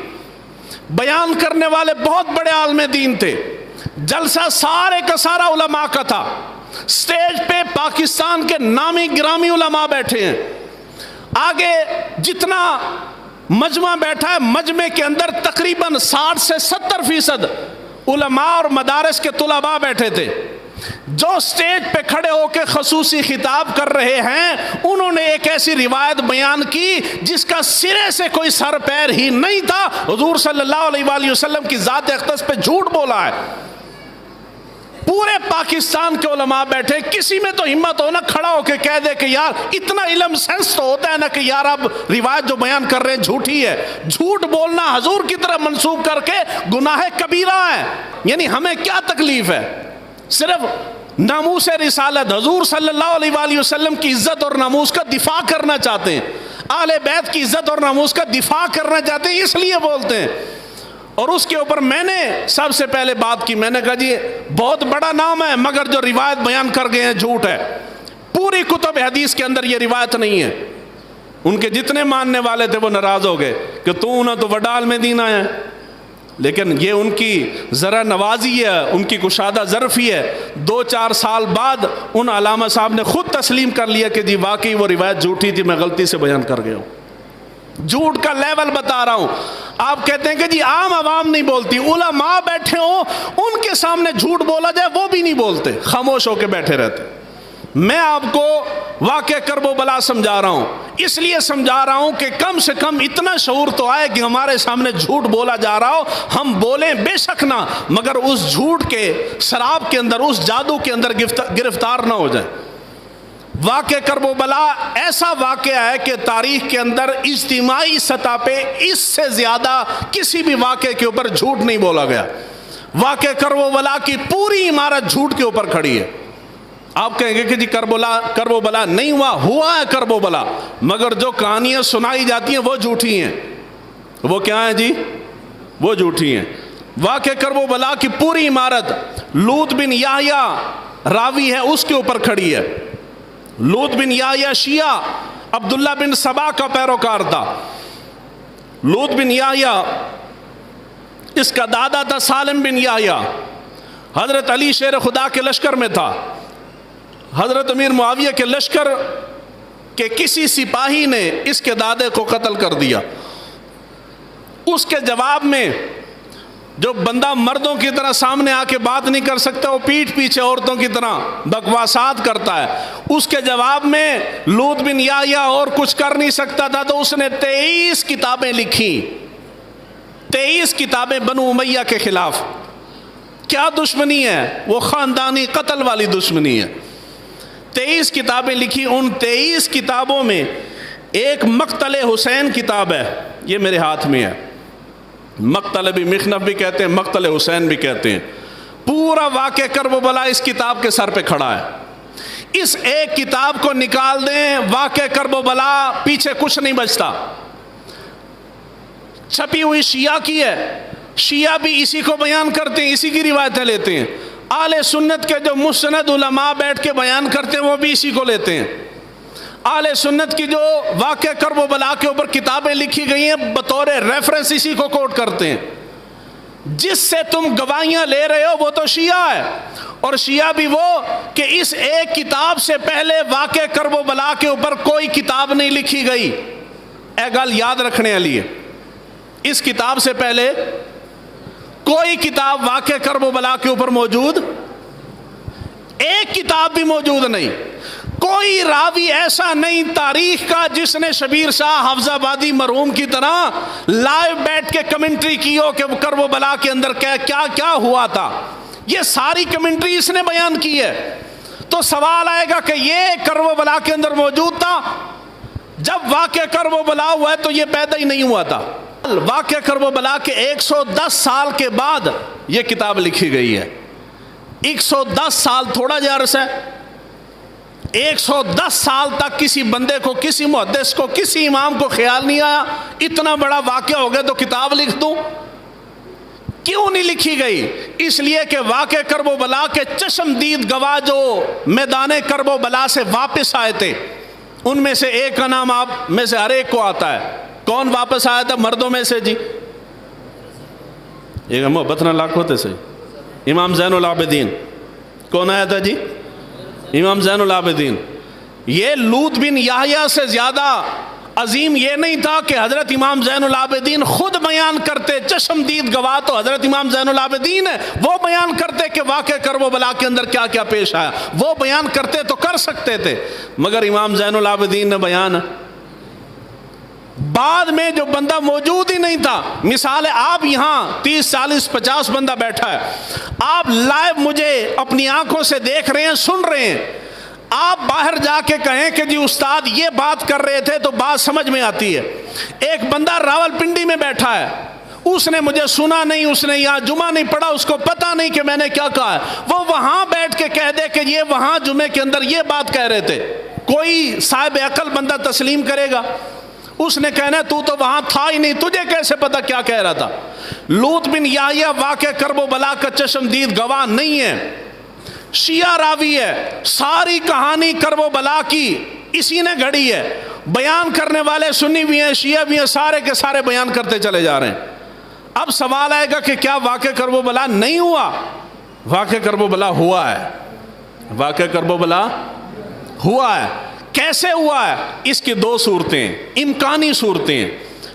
بیان کرنے والے بہت بڑے عالم دین تھے. جلسہ سارے کا سارا علماء کا تھا. سٹیج پہ پاکستان کے نامی گرامی علماء بیٹھے ہیں. آگے جتنا مجمع بیٹھا ہے، مجمع کے اندر تقریباً 60 سے 70% علماء اور مدارس کے طلباء بیٹھے تھے. جو سٹیج پہ کھڑے ہو کے خصوصی خطاب کر رہے ہیں، انہوں نے ایک ایسی روایت بیان کی جس کا سرے سے کوئی سر پیر ہی نہیں تھا. حضور صلی اللہ علیہ وآلہ وسلم کی ذات اقدس پہ جھوٹ بولا ہے. پورے پاکستان کے علماء بیٹھے. کسی میں تو ہمت ہو نا کھڑا ہو کے کہہ دے کہ یار اتنا علم سینس تو ہوتا ہے نا کہ یار اب روایت جو بیان کر رہے ہیں جھوٹی ہے. جھوٹ بولنا حضور کی طرف منسوب کر کے گناہ کبیرہ ہے. یعنی ہمیں کیا تکلیف ہے؟ صرف ناموس رسالت، حضور صلی اللہ علیہ وآلہ وسلم کی عزت اور ناموس کا دفاع کرنا چاہتے ہیں، اہل بیت کی عزت اور ناموس کا دفاع کرنا چاہتے ہیں، اس لیے بولتے ہیں. اور اس کے اوپر میں نے سب سے پہلے بات کی. میں نے کہا جی بہت بڑا نام ہے مگر جو روایت بیان کر گئے ہیں جھوٹ ہے. پوری کتب حدیث کے اندر یہ روایت نہیں ہے. ان کے جتنے ماننے والے تھے وہ ناراض ہو گئے کہ تو نہ تو وڈال میں دین آیا ہے. لیکن یہ ان کی ذرا نوازی ہے، ان کی کشادہ ظرفی ہے. 2-4 سال بعد ان علامہ صاحب نے خود تسلیم کر لیا کہ جی واقعی وہ روایت جھوٹی تھی، میں غلطی سے بیان کر گیا ہوں. جھوٹ کا لیول بتا رہا ہوں. آپ کہتے ہیں کہ جی عام عوام نہیں بولتی. علماء بیٹھے ہوں ان کے سامنے جھوٹ بولا جائے وہ بھی نہیں بولتے، خاموش ہو کے بیٹھے رہتے. میں آپ کو واقعہ کرب و بلا سمجھا رہا ہوں. اس لیے سمجھا رہا ہوں کہ کم سے کم اتنا شعور تو آئے کہ ہمارے سامنے جھوٹ بولا جا رہا ہو، ہم بولیں بے شک نہ، مگر اس جھوٹ کے شراب کے اندر، اس جادو کے اندر گرفتار نہ ہو جائیں. واقعہ کرب و بلا ایسا واقعہ ہے کہ تاریخ کے اندر اجتماعی سطح پہ اس سے زیادہ کسی بھی واقعے کے اوپر جھوٹ نہیں بولا گیا. واقعہ کرب و بلا کی پوری عمارت جھوٹ کے اوپر کھڑی ہے. آپ کہیں گے کہ جی کرب و بلا نہیں ہوا ہے کرب و بلا، مگر جو کہانیاں سنائی جاتی ہیں وہ جھوٹی ہیں. وہ کیا ہیں جی؟ وہ جھوٹی ہیں. واقعہ کرب و بلا کی پوری عمارت لوط بن یحییٰ راوی ہے اس کے اوپر کھڑی ہے. لوط بن یحییٰ شیعہ عبداللہ بن سبا کا پیروکار تھا. لوط بن یحییٰ اس کا دادا تھا سالم بن یحییٰ. حضرت علی شیر خدا کے لشکر میں تھا. حضرت امیر معاویہ کے لشکر کے کسی سپاہی نے اس کے دادے کو قتل کر دیا. اس کے جواب میں جو بندہ مردوں کی طرح سامنے آ کے بات نہیں کر سکتا، وہ پیٹھ پیچھے عورتوں کی طرح بکواسات کرتا ہے. اس کے جواب میں لوط بن یحییٰ اور کچھ کر نہیں سکتا تھا تو اس نے 23 کتابیں لکھی. 23 کتابیں بنو امیہ کے خلاف. کیا دشمنی ہے؟ وہ خاندانی قتل والی دشمنی ہے. 23 کتابیں لکھی. ان 23 کتابوں میں ایک مقتل حسین کتاب ہے، یہ میرے ہاتھ میں ہے، مقتل بھی مخنف بھی کہتے ہیں، مقتل حسین بھی کہتے ہیں، پورا واقعہ کرب و بلا اس کتاب کے سر پہ کھڑا ہے۔ اس ایک کتاب کو نکال دیں، واقعہ کرب و بلا، پیچھے کچھ نہیں بچتا۔ چھپی ہوئی شیعہ کی ہے، شیعہ بھی اسی کو بیان کرتے ہیں، اسی کی روایتیں لیتے ہیں۔ اہل سنت کے جو مستند علماء بیٹھ کے بیان کرتے ہیں وہ بھی اسی کو لیتے ہیں۔ اہل سنت کی جو واقعہ کرب و بلا کے اوپر کتابیں لکھی گئی ہیں بطور ریفرنس اسی کو کوٹ کرتے ہیں۔ جس سے تم گواہیاں لے رہے ہو وہ تو شیعہ ہے، اور شیعہ بھی وہ کہ اس ایک کتاب سے پہلے واقعہ کرب و بلا کے اوپر کوئی کتاب نہیں لکھی گئی۔ اے گل یاد رکھنے والی ہے، اس کتاب سے پہلے کوئی کتاب واقعہ کرب و بلا کے اوپر موجود، ایک کتاب بھی موجود نہیں۔ کوئی راوی ایسا نہیں تاریخ کا جس نے شبیر شاہ حافظ آبادی مرحوم کی طرح لائیو بیٹھ کے کمنٹری کی ہو کہ کرب و بلا کے اندر کیا کیا ہوا تھا۔ یہ ساری کمنٹری اس نے بیان کی ہے۔ تو سوال آئے گا کہ یہ کرب و بلا کے اندر موجود تھا؟ جب واقعہ کرب و بلا ہوا ہے تو یہ پیدا ہی نہیں ہوا تھا۔ واقعہ کرب و بلا کے 110 سال کے بعد یہ کتاب لکھی گئی ہے۔ 110 سال تھوڑا جا عرصہ ہے۔ 110 سال تک کسی بندے کو، کسی محدث کو، کسی امام کو خیال نہیں آیا اتنا بڑا واقعہ ہو گیا تو کتاب لکھ دوں۔ کیوں نہیں لکھی گئی؟ اس لیے کہ واقعہ کرب و بلا کے چشمدید گواہ جو میدان کرب و بلا سے واپس آئے تھے، ان میں سے ایک کا نام آپ میں سے ہر ایک کو آتا ہے۔ کون واپس آیا تھا مردوں میں سے؟ جی ایک محبت نہ لاکھ ہوتے سے امام زین العابدین۔ کون آیا تھا جی؟ امام زین العابدین۔ یہ لوط بن یحییٰ سے زیادہ عظیم یہ نہیں تھا کہ حضرت امام زین العابدین خود بیان کرتے، چشمدید گواہ تو حضرت امام زین العابدین ہے، وہ بیان کرتے کہ واقعہ کرب و بلا کے اندر کیا کیا پیش آیا، وہ بیان کرتے تو کر سکتے تھے، مگر امام زین العابدین نے بیان بعد میں جو بندہ موجود ہی نہیں تھا۔ مثال ہے آپ یہاں 30 40 50 بندہ بیٹھا ہے، آپ لائیو مجھے اپنی آنکھوں سے دیکھ رہے ہیں، سن رہے ہیں، آپ باہر جا کے کہیں کہ جی استاد یہ بات کر رہے تھے تو بات سمجھ میں آتی ہے۔ ایک بندہ راولپنڈی میں بیٹھا ہے، اس نے مجھے سنا نہیں، اس نے یہاں جمعہ نہیں پڑھا، اس کو پتہ نہیں کہ میں نے کیا کہا ہے، وہ وہاں بیٹھ کے کہہ دے کہ یہ وہاں جمعے کے اندر یہ بات کہہ رہے تھے، کوئی صاحب عقل بندہ تسلیم کرے گا؟ اس نے کہنا تو وہاں تھا ہی نہیں، تجھے کیسے پتا کیا کہہ رہا تھا؟ لوط بن یحییٰ واقعہ کرب و بلا کا چشمدید گواہ نہیں ہے، شیعہ راوی ہے، ساری کہانی کرب و بلا کی اسی نے گھڑی ہے، بیان کرنے والے سنی بھی ہیں، شیعہ بھی ہیں، سارے کے سارے بیان کرتے چلے جا رہے ہیں۔ اب سوال آئے گا کہ کیا واقعہ کرب و بلا نہیں ہوا؟ واقعہ کرب و بلا ہوا ہے، واقعہ کرب و بلا ہوا ہے۔ کیسے ہوا ہے؟ اس کی دو صورتیں، امکانی صورتیں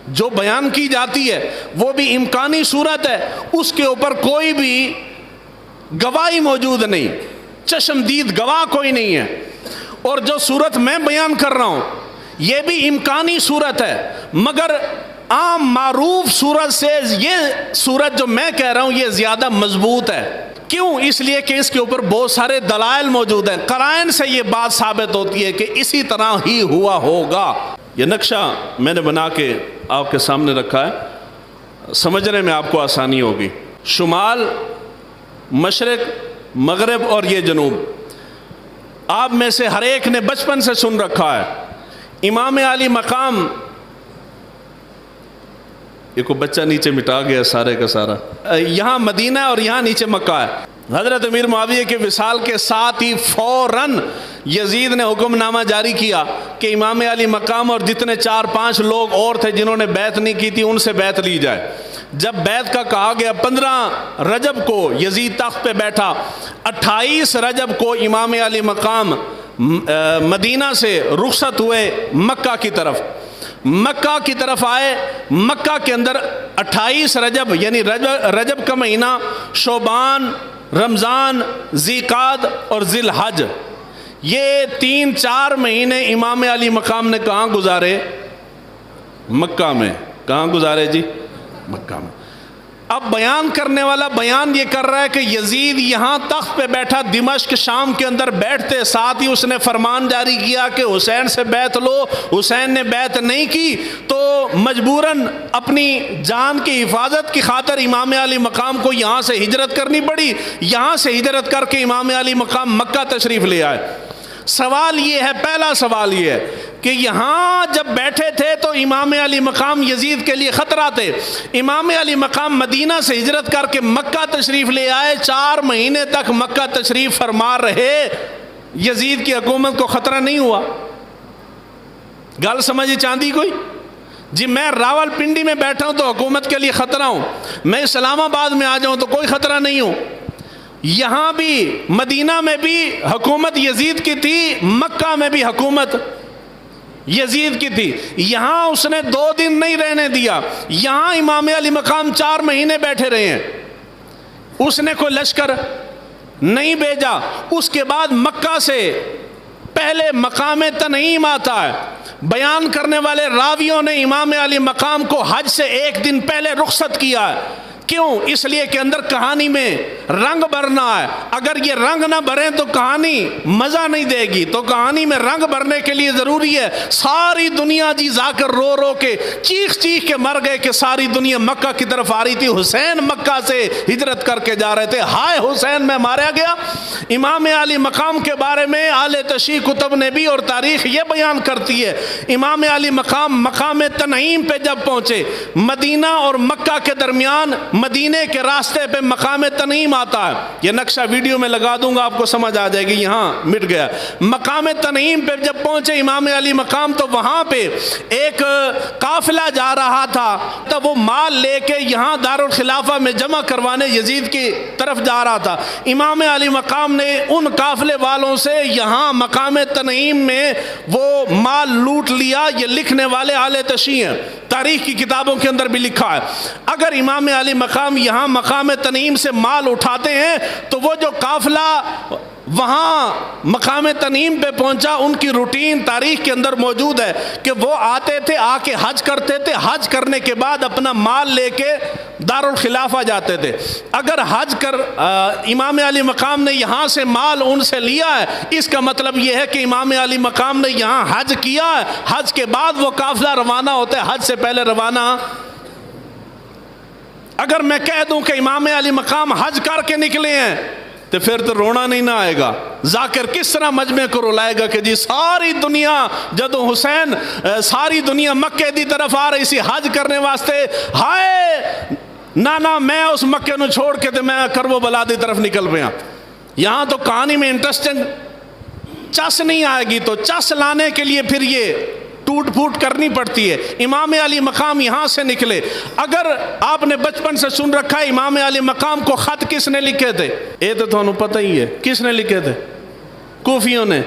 جو بیان کی جاتی ہے وہ بھی امکانی صورت ہے، اس کے اوپر کوئی بھی گواہی موجود نہیں، چشمدید گواہ کوئی نہیں ہے، اور جو صورت میں بیان کر رہا ہوں یہ بھی امکانی صورت ہے، مگر عام معروف صورت سے یہ صورت جو میں کہہ رہا ہوں یہ زیادہ مضبوط ہے۔ کیوں؟ اس لیے کہ اس کے اوپر بہت سارے دلائل موجود ہیں، قرائن سے یہ بات ثابت ہوتی ہے کہ اسی طرح ہی ہوا ہوگا۔ یہ نقشہ میں نے بنا کے آپ کے سامنے رکھا ہے، سمجھنے میں آپ کو آسانی ہوگی۔ شمال، مشرق، مغرب اور یہ جنوب، آپ میں سے ہر ایک نے بچپن سے سن رکھا ہے۔ امام علی مقام، یہ کوئی بچہ نیچے مٹا گیا سارے کا سارا، یہاں مدینہ اور یہاں نیچے مکہ ہے۔ حضرت امیر معاویہ کے وصال کے ساتھ ہی فوراً یزید نے حکم نامہ جاری کیا کہ امام علی مقام اور جتنے 4-5 لوگ اور تھے جنہوں نے بیعت نہیں کی تھی ان سے بیعت لی جائے۔ جب بیعت کا کہا گیا 15 رجب کو یزید تخت پہ بیٹھا، 28 رجب کو امام علی مقام مدینہ سے رخصت ہوئے مکہ کی طرف، مکہ کی طرف آئے۔ مکہ کے اندر 28 رجب یعنی رجب کا مہینہ، شعبان، رمضان، ذیقعد اور ذی الحج، یہ 3-4 مہینے امام علی مقام نے کہاں گزارے؟ مکہ میں۔ کہاں گزارے جی؟ مکہ میں۔ اب بیان کرنے والا بیان یہ کر رہا ہے کہ یزید یہاں تخت پہ بیٹھا دمشق شام کے اندر بیٹھتے ساتھ ہی اس نے فرمان جاری کیا کہ حسین سے بیعت لو. حسین نے بیعت نہیں کی تو مجبوراً اپنی جان کی حفاظت کی خاطر امام علی مقام کو یہاں سے ہجرت کرنی پڑی. یہاں سے ہجرت کر کے امام علی مقام مکہ تشریف لے آئے. سوال یہ ہے، پہلا سوال یہ ہے کہ یہاں جب بیٹھے تھے تو امام علی مقام یزید کے لیے خطرہ تھے. امام علی مقام مدینہ سے ہجرت کر کے مکہ تشریف لے آئے، 4 مہینے تک مکہ تشریف فرما رہے. یزید کی حکومت کو خطرہ نہیں ہوا؟ گل سمجھی چاندی کوئی؟ جی میں راول پنڈی میں بیٹھا ہوں تو حکومت کے لیے خطرہ ہوں، میں اسلام آباد میں آ جاؤں تو کوئی خطرہ نہیں ہوں. یہاں بھی مدینہ میں بھی حکومت یزید کی تھی، مکہ میں بھی حکومت یزید کی تھی. یہاں اس نے 2 دن نہیں رہنے دیا، یہاں امام علی مقام 4 مہینے بیٹھے رہے ہیں. اس نے کوئی لشکر نہیں بھیجا. اس کے بعد مکہ سے پہلے مقام تنعیم آتا ہے. بیان کرنے والے راویوں نے امام علی مقام کو حج سے 1 دن پہلے رخصت کیا ہے. کیوں؟ اس لیے کہ اندر کہانی میں رنگ بھرنا ہے. اگر یہ رنگ نہ بھریں تو کہانی مزہ نہیں دے گی. تو کہانی میں رنگ بھرنے کے لیے ضروری ہے ساری دنیا جی جا کر رو رو کے چیخ چیخ کے مر گئے کہ ساری دنیا مکہ کی طرف آ رہی تھی. حسین مکہ سے ہجرت کر کے جا رہے تھے، ہائے حسین میں مارا گیا. امام علی مقام کے بارے میں اہل تشیع کتب نے بھی اور تاریخ یہ بیان کرتی ہے، امام علی مقام مقام تنعیم پہ جب پہنچے، مدینہ اور مکہ کے درمیان مدینے کے راستے پہ مقام تنعیم آتا ہے. یہ نقشہ ویڈیو میں لگا دوں گا، آپ کو سمجھ آ جائے گی. یہاں مٹ گیا. مقام تنعیم پہ جب پہنچے امام علی مقام تو وہاں پہ ایک قافلہ جا رہا تھا، تو وہ مال لے کے یہاں دارالخلافہ میں جمع کروانے یزید کی طرف جا رہا تھا. امام علی مقام نے ان قافلے والوں سے یہاں مقام تنعیم میں وہ مال لوٹ لیا. یہ لکھنے والے اہل تشیع ہیں، تاریخ کی کتابوں کے اندر بھی لکھا ہے. اگر امام علی مقام یہاں مقام تنعیم سے مال اٹھاتے ہیں تو وہ جو قافلہ وہاں مقام تنعیم پہ پہنچا، ان کی روٹین تاریخ کے اندر موجود ہے کہ وہ آتے تھے، آ کے حج کرتے تھے، حج کرنے کے بعد اپنا مال لے کے دارالخلافہ جاتے تھے. اگر حج کر امام علی مقام نے یہاں سے مال ان سے لیا ہے، اس کا مطلب یہ ہے کہ امام علی مقام نے یہاں حج کیا ہے، حج کے بعد وہ قافلہ روانہ ہوتا ہے، حج سے پہلے روانہ. اگر میں کہہ دوں کہ امام علی مقام حج کر کے نکلے ہیں تو پھر تو رونا نہیں نہ آئے گا. ذاکر کس طرح مجمع کو رلائے گا کہ جی ساری دنیا جدو حسین ساری دنیا مکے دی طرف آ رہی سی حج کرنے واسطے، ہائے نانا میں اس مکے نو چھوڑ کے تو میں کربو بلا دی طرف نکل پیا. یہاں تو کہانی میں انٹرسٹنگ چس نہیں آئے گی، تو چس لانے کے لیے پھر یہ ٹوٹ پھوٹ کرنی پڑتی ہے. امام علی مقام یہاں سے نکلے. اگر آپ نے بچپن سے سن رکھا ہے امام علی مقام کو خط کس نے لکھے تھے؟ یہ تو تھانوں پتہ ہی ہے کس نے لکھے تھے. کوفیوں نے.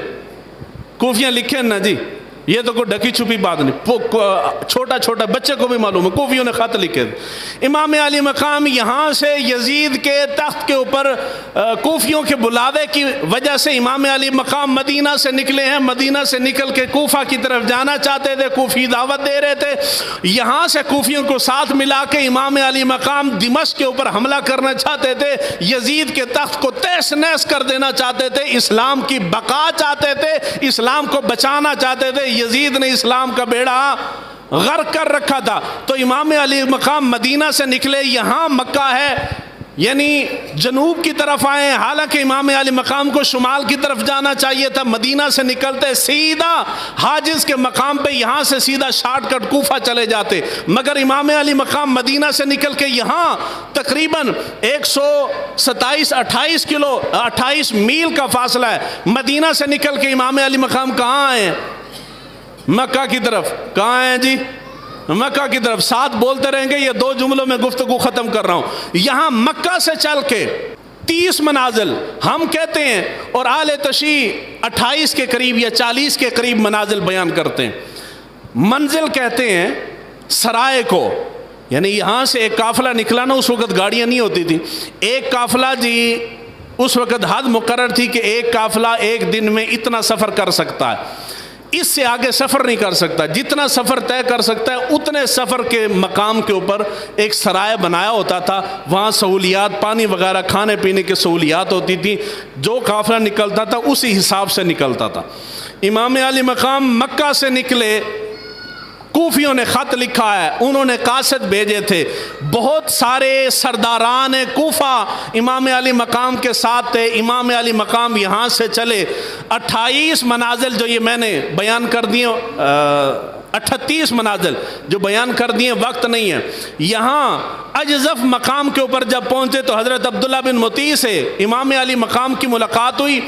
کوفیاں لکھے نا جی، یہ تو کوئی ڈھکی چھپی بات نہیں، چھوٹا چھوٹا بچے کو بھی معلوم ہے کوفیوں نے خط لکھے تھے. امام علی مقام یہاں سے یزید کے تخت کے اوپر کوفیوں کے بلاوے کی وجہ سے امام علی مقام مدینہ سے نکلے ہیں. مدینہ سے نکل کے کوفہ کی طرف جانا چاہتے تھے، کوفی دعوت دے رہے تھے. یہاں سے کوفیوں کو ساتھ ملا کے امام علی مقام دمشق کے اوپر حملہ کرنا چاہتے تھے، یزید کے تخت کو تہس نہس کر دینا چاہتے تھے، اسلام کی بقا چاہتے تھے، اسلام کو بچانا چاہتے تھے. یزید نے اسلام کا بیڑا غرق کر رکھا تھا. تو امام علی مقام مدینہ سے نکلے، یہاں مکہ ہے یعنی جنوب کی طرف آئے، حالانکہ امام علی مقام کو شمال کی طرف جانا چاہیے تھا. مدینہ سے نکلتے سیدھا حاجز کے مقام پہ، یہاں سے سیدھا شارٹ کٹ کوفہ چلے جاتے. مگر امام علی مقام مدینہ سے نکل کے یہاں تقریباً 128 میل کا فاصلہ ہے. مدینہ سے نکل کے امام علی مقام کہاں آئے؟ مکہ کی طرف. کہاں ہیں جی؟ مکہ کی طرف. ساتھ بولتے رہیں گے، یہ 2 جملوں میں گفتگو ختم کر رہا ہوں. یہاں مکہ سے چل کے 30 منازل ہم کہتے ہیں، اور اہل تشیع 28 کے قریب یا 40 کے قریب منازل بیان کرتے ہیں. منزل کہتے ہیں سرائے کو، یعنی یہاں سے ایک قافلہ نکلا نا، اس وقت گاڑیاں نہیں ہوتی تھی. ایک قافلہ جی اس وقت حد مقرر تھی کہ ایک قافلہ ایک دن میں اتنا سفر کر سکتا ہے. اس سے آگے سفر نہیں کر سکتا. جتنا سفر طے کر سکتا ہے اتنے سفر کے مقام کے اوپر ایک سرائے بنایا ہوتا تھا. وہاں سہولیات پانی وغیرہ کھانے پینے کی سہولیات ہوتی تھی. جو قافلہ نکلتا تھا اسی حساب سے نکلتا تھا. امام علی مقام مکہ سے نکلے. کوفیوں نے خط لکھا ہے, انہوں نے قاصد بھیجے تھے. بہت سارے سرداران کوفہ امام علی مقام کے ساتھ تھے. امام علی مقام یہاں سے چلے. 28 منازل جو یہ میں نے بیان کر دیے, 38 منازل جو بیان کر دیے, وقت نہیں ہے. یہاں اجزف مقام کے اوپر جب پہنچے تو حضرت عبداللہ بن مطیع سے امام علی مقام کی ملاقات ہوئی.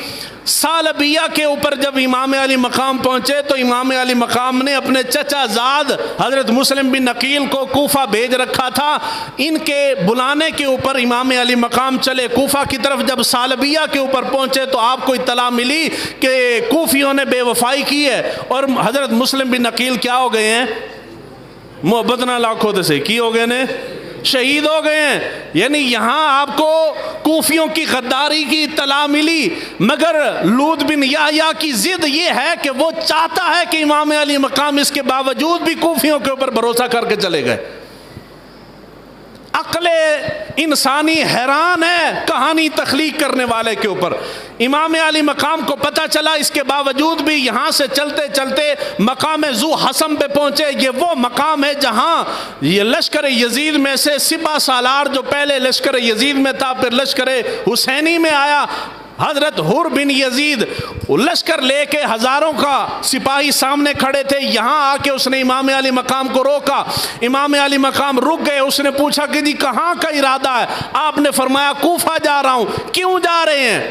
سالبیہ کے اوپر جب امام علی مقام پہنچے تو امام علی مقام نے اپنے چچا زاد حضرت مسلم بن عقیل کو کوفہ بھیج رکھا تھا. ان کے بلانے کے اوپر امام علی مقام چلے کوفہ کی طرف. جب سالبیہ کے اوپر پہنچے تو آپ کو اطلاع ملی کہ کوفیوں نے بے وفائی کی ہے اور حضرت مسلم بن عقیل کیا ہو گئے ہیں, محبت نہ لاکھوں سے کی ہو گئے نے, شہید ہو گئے ہیں. یعنی یہاں آپ کو کوفیوں کی غداری کی اطلاع ملی, مگر لوط بن یحییٰ کی ضد یہ ہے کہ وہ چاہتا ہے کہ امام علی مقام اس کے باوجود بھی کوفیوں کے اوپر بھروسہ کر کے چلے گئے. عقل انسانی حیران ہے کہانی تخلیق کرنے والے کے اوپر. امام علی مقام کو پتہ چلا, اس کے باوجود بھی یہاں سے چلتے چلتے مقام ذو حسم پہ پہنچے. یہ وہ مقام ہے جہاں یہ لشکر یزید میں سے سپہ سالار جو پہلے لشکر یزید میں تھا پھر لشکر حسینی میں آیا, حضرت حر بن یزید لشکر لے کے ہزاروں کا سپاہی سامنے کھڑے تھے. یہاں آ کے اس نے امام علی مقام کو روکا. امام علی مقام رک گئے. اس نے پوچھا کہ جی کہاں کا ارادہ ہے؟ آپ نے فرمایا کوفہ جا رہا ہوں. کیوں جا رہے ہیں؟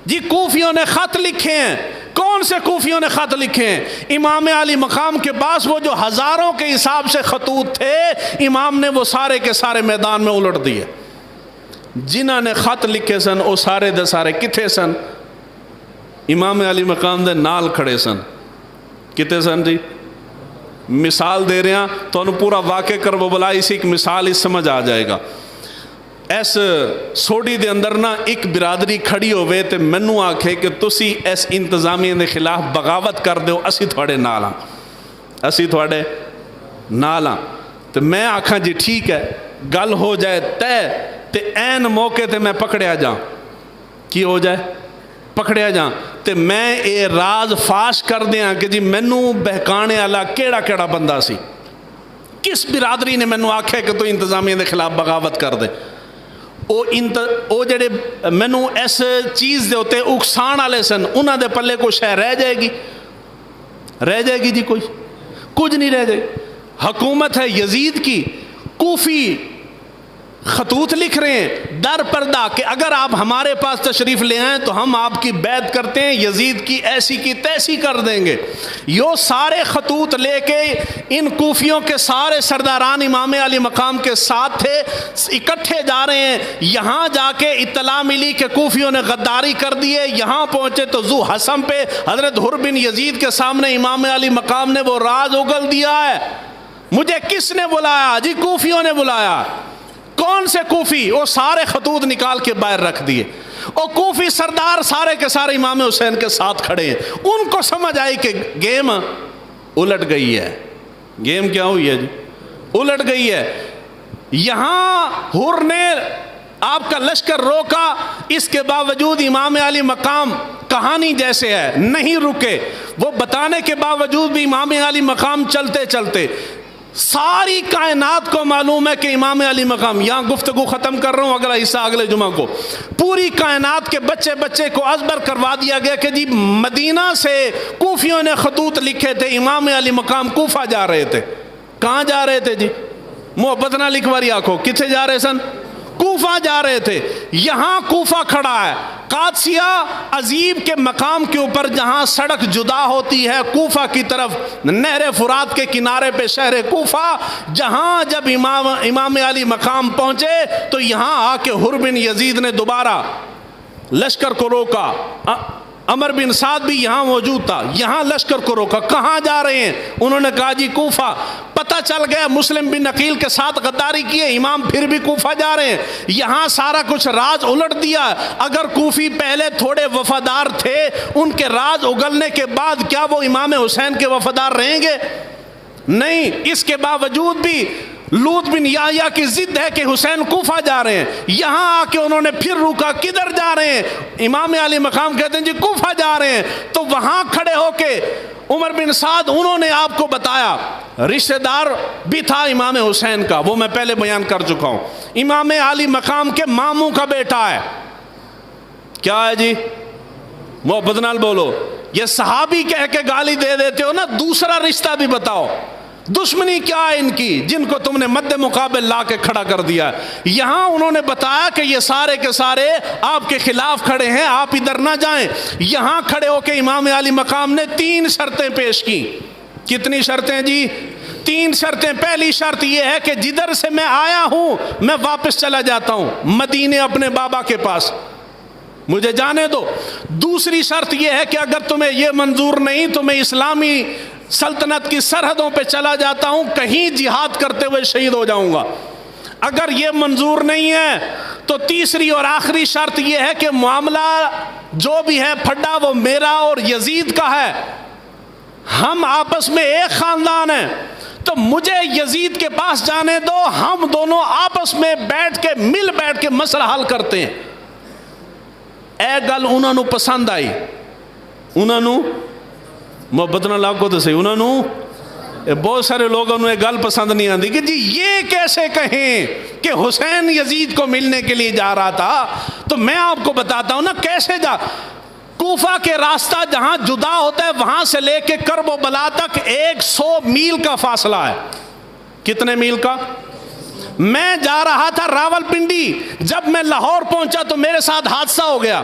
جی کوفیوں نے خط لکھے ہیں. کون سے کوفیوں نے خط لکھے ہیں؟ امام علی مقام کے پاس وہ جو ہزاروں کے حساب سے خطوط تھے, امام نے وہ سارے کے سارے میدان میں الٹ دیے. جنہاں نے خط لکھے سن وہ سارے دے سارے کتھے سن؟ امام علی مقام دے نال کھڑے سن. کتے سن جی؟ مثال دے رہے ہیں تو انہوں پورا واقع کر وہ بلا اسی ایک مثال اس سمجھ آ جائے گا. ایس سوڈی دے اندر نا ایک برادری کھڑی ہوئے تے منو آکھے کہ تسی ایس انتظامیہ دے خلاف بغاوت کر دو, اسی تھوڑے نال ہاں, اسی تھوڑے نال ہاں. تو میں آکھاں جی ٹھیک ہے, گل ہو جائے تے این موقع تے میں پکڑیا جاؤں. کی ہو جائے؟ پکڑیا جاؤں. تے میں اے راز فاش کر دیا کہ جی مینو بہکانے والا کیڑا کیڑا بندہ سی, کس برادری نے مینو آکھے کہ تو انتظامیہ دے خلاف بغاوت کر دے. او جڑے مینو اس چیز دے ہوتے اکسان والے سن, انہاں دے پلے کوئی شے رہ جائے گی؟ رہ جائے گی جی؟ کوئی کچھ نہیں رہ جائے. حکومت ہے یزید کی, کوفی خطوط لکھ رہے ہیں در پردہ کہ اگر آپ ہمارے پاس تشریف لے آئیں تو ہم آپ کی بیعت کرتے ہیں, یزید کی ایسی کی تیسی کر دیں گے. یہ سارے خطوط لے کے ان کوفیوں کے سارے سرداران امام علی مقام کے ساتھ تھے, اکٹھے جا رہے ہیں. یہاں جا کے اطلاع ملی کہ کوفیوں نے غداری کر دیے. یہاں پہنچے تو ذو حسم پہ حضرت حر بن یزید کے سامنے امام علی مقام نے وہ راز اگل دیا ہے. مجھے کس نے بلایا؟ جی کوفیوں نے بلایا. کون سے کوفی؟ وہ سارے خطوط نکال کے باہر رکھ دیے. اور کوفی سردار سارے کے سارے امام حسین کے ساتھ کھڑے ہیں. ان کو سمجھ آئی کہ گیم الٹ گئی ہے. گیم کیا ہوئی ہے جی؟ الٹ گئی ہے. یہاں حر نے آپ کا لشکر روکا, اس کے باوجود امام علی مقام کہانی جیسے ہے نہیں رکے. وہ بتانے کے باوجود بھی امام علی مقام چلتے چلتے ساری کائنات کو معلوم ہے کہ امام علی مقام, یہاں گفتگو ختم کر رہا ہوں, اگلا حصہ اگلے جمعہ کو, پوری کائنات کے بچے بچے کو ازبر کروا دیا گیا کہ جی مدینہ سے کوفیوں نے خطوط لکھے تھے, امام علی مقام کوفہ جا رہے تھے. کہاں جا رہے تھے جی؟ محبت نہ لکھواری آنکھوں, کتھے جا رہے سن؟ کوفہ جا رہے تھے. یہاں کوفہ کھڑا ہے, قادسیہ عزیب کے مقام کے اوپر جہاں سڑک جدا ہوتی ہے کوفہ کی طرف, نہر فرات کے کنارے پہ شہر کوفہ, جہاں جب امام علی مقام پہنچے تو یہاں آ کے حر بن یزید نے دوبارہ لشکر کو روکا. عمر بن سعد بھی یہاں موجود تھا، یہاں لشکر کو روکا، کہاں جا رہے ہیں؟ انہوں نے کہا جی کوفہ۔ پتہ چل گیا مسلم بن عقیل کے ساتھ غداری کی ہے، امام پھر بھی کوفہ جا رہے ہیں۔ یہاں سارا کچھ راز الٹ دیا۔ اگر کوفی پہلے تھوڑے وفادار تھے، ان کے راز اگلنے کے بعد کیا وہ امام حسین کے وفادار رہیں گے؟ نہیں۔ اس کے باوجود بھی لوط بن یحییٰ کی ضد ہے کہ حسین کوفہ جا رہے ہیں، یہاں آ کے انہوں نے پھر روکا، کدھر جا رہے ہیں؟ امام علی مقام کہتے ہیں جی کوفہ جا رہے ہیں۔ تو وہاں کھڑے ہو کے عمر بن سعد انہوں نے آپ کو بتایا، رشتہ دار بھی تھا امام حسین کا، وہ میں پہلے بیان کر چکا ہوں، امام علی مقام کے ماموں کا بیٹا ہے۔ کیا ہے جی؟ محبت نال بولو۔ یہ صحابی کہہ کے گالی دے دیتے ہو نا، دوسرا رشتہ بھی بتاؤ، دشمنی کیا ہے ان کی جن کو تم نے مد مقابل لا کے کھڑا کر دیا ہے؟ یہاں انہوں نے بتایا کہ یہ سارے کے سارے آپ کے خلاف کھڑے ہیں، آپ ادھر نہ جائیں۔ یہاں کھڑے ہو کے امام علی مقام نے 3 شرطیں پیش کی۔ کتنی شرطیں جی؟ 3 شرطیں۔ پہلی شرط یہ ہے کہ جدھر سے میں آیا ہوں میں واپس چلا جاتا ہوں مدینے اپنے بابا کے پاس، مجھے جانے دو۔ دوسری شرط یہ ہے کہ اگر تمہیں یہ منظور نہیں تو میں اسلامی سلطنت کی سرحدوں پہ چلا جاتا ہوں، کہیں جہاد کرتے ہوئے شہید ہو جاؤں گا۔ اگر یہ منظور نہیں ہے تو تیسری اور آخری شرط یہ ہے کہ معاملہ جو بھی ہے پھڈا وہ میرا اور یزید کا ہے، ہم آپس میں ایک خاندان ہیں، تو مجھے یزید کے پاس جانے دو، ہم دونوں آپس میں بیٹھ کے مسئلہ حل کرتے ہیں۔ اے گل انہوں نے پسند آئی، انہوں نے محبت نہ لاکھو تو صحیح، انہوں نے بہت سارے لوگوں نے گل پسند نہیں آتی کہ جی یہ کیسے کہیں کہ حسین یزید کو ملنے کے لیے جا رہا تھا۔ تو میں آپ کو بتاتا ہوں نا کیسے جا۔ کوفہ کے راستہ جہاں جدا ہوتا ہے وہاں سے لے کے کرب و بلا تک 100 میل کا فاصلہ ہے۔ کتنے میل کا؟ میں جا رہا تھا راول پنڈی، جب میں لاہور پہنچا تو میرے ساتھ حادثہ ہو گیا۔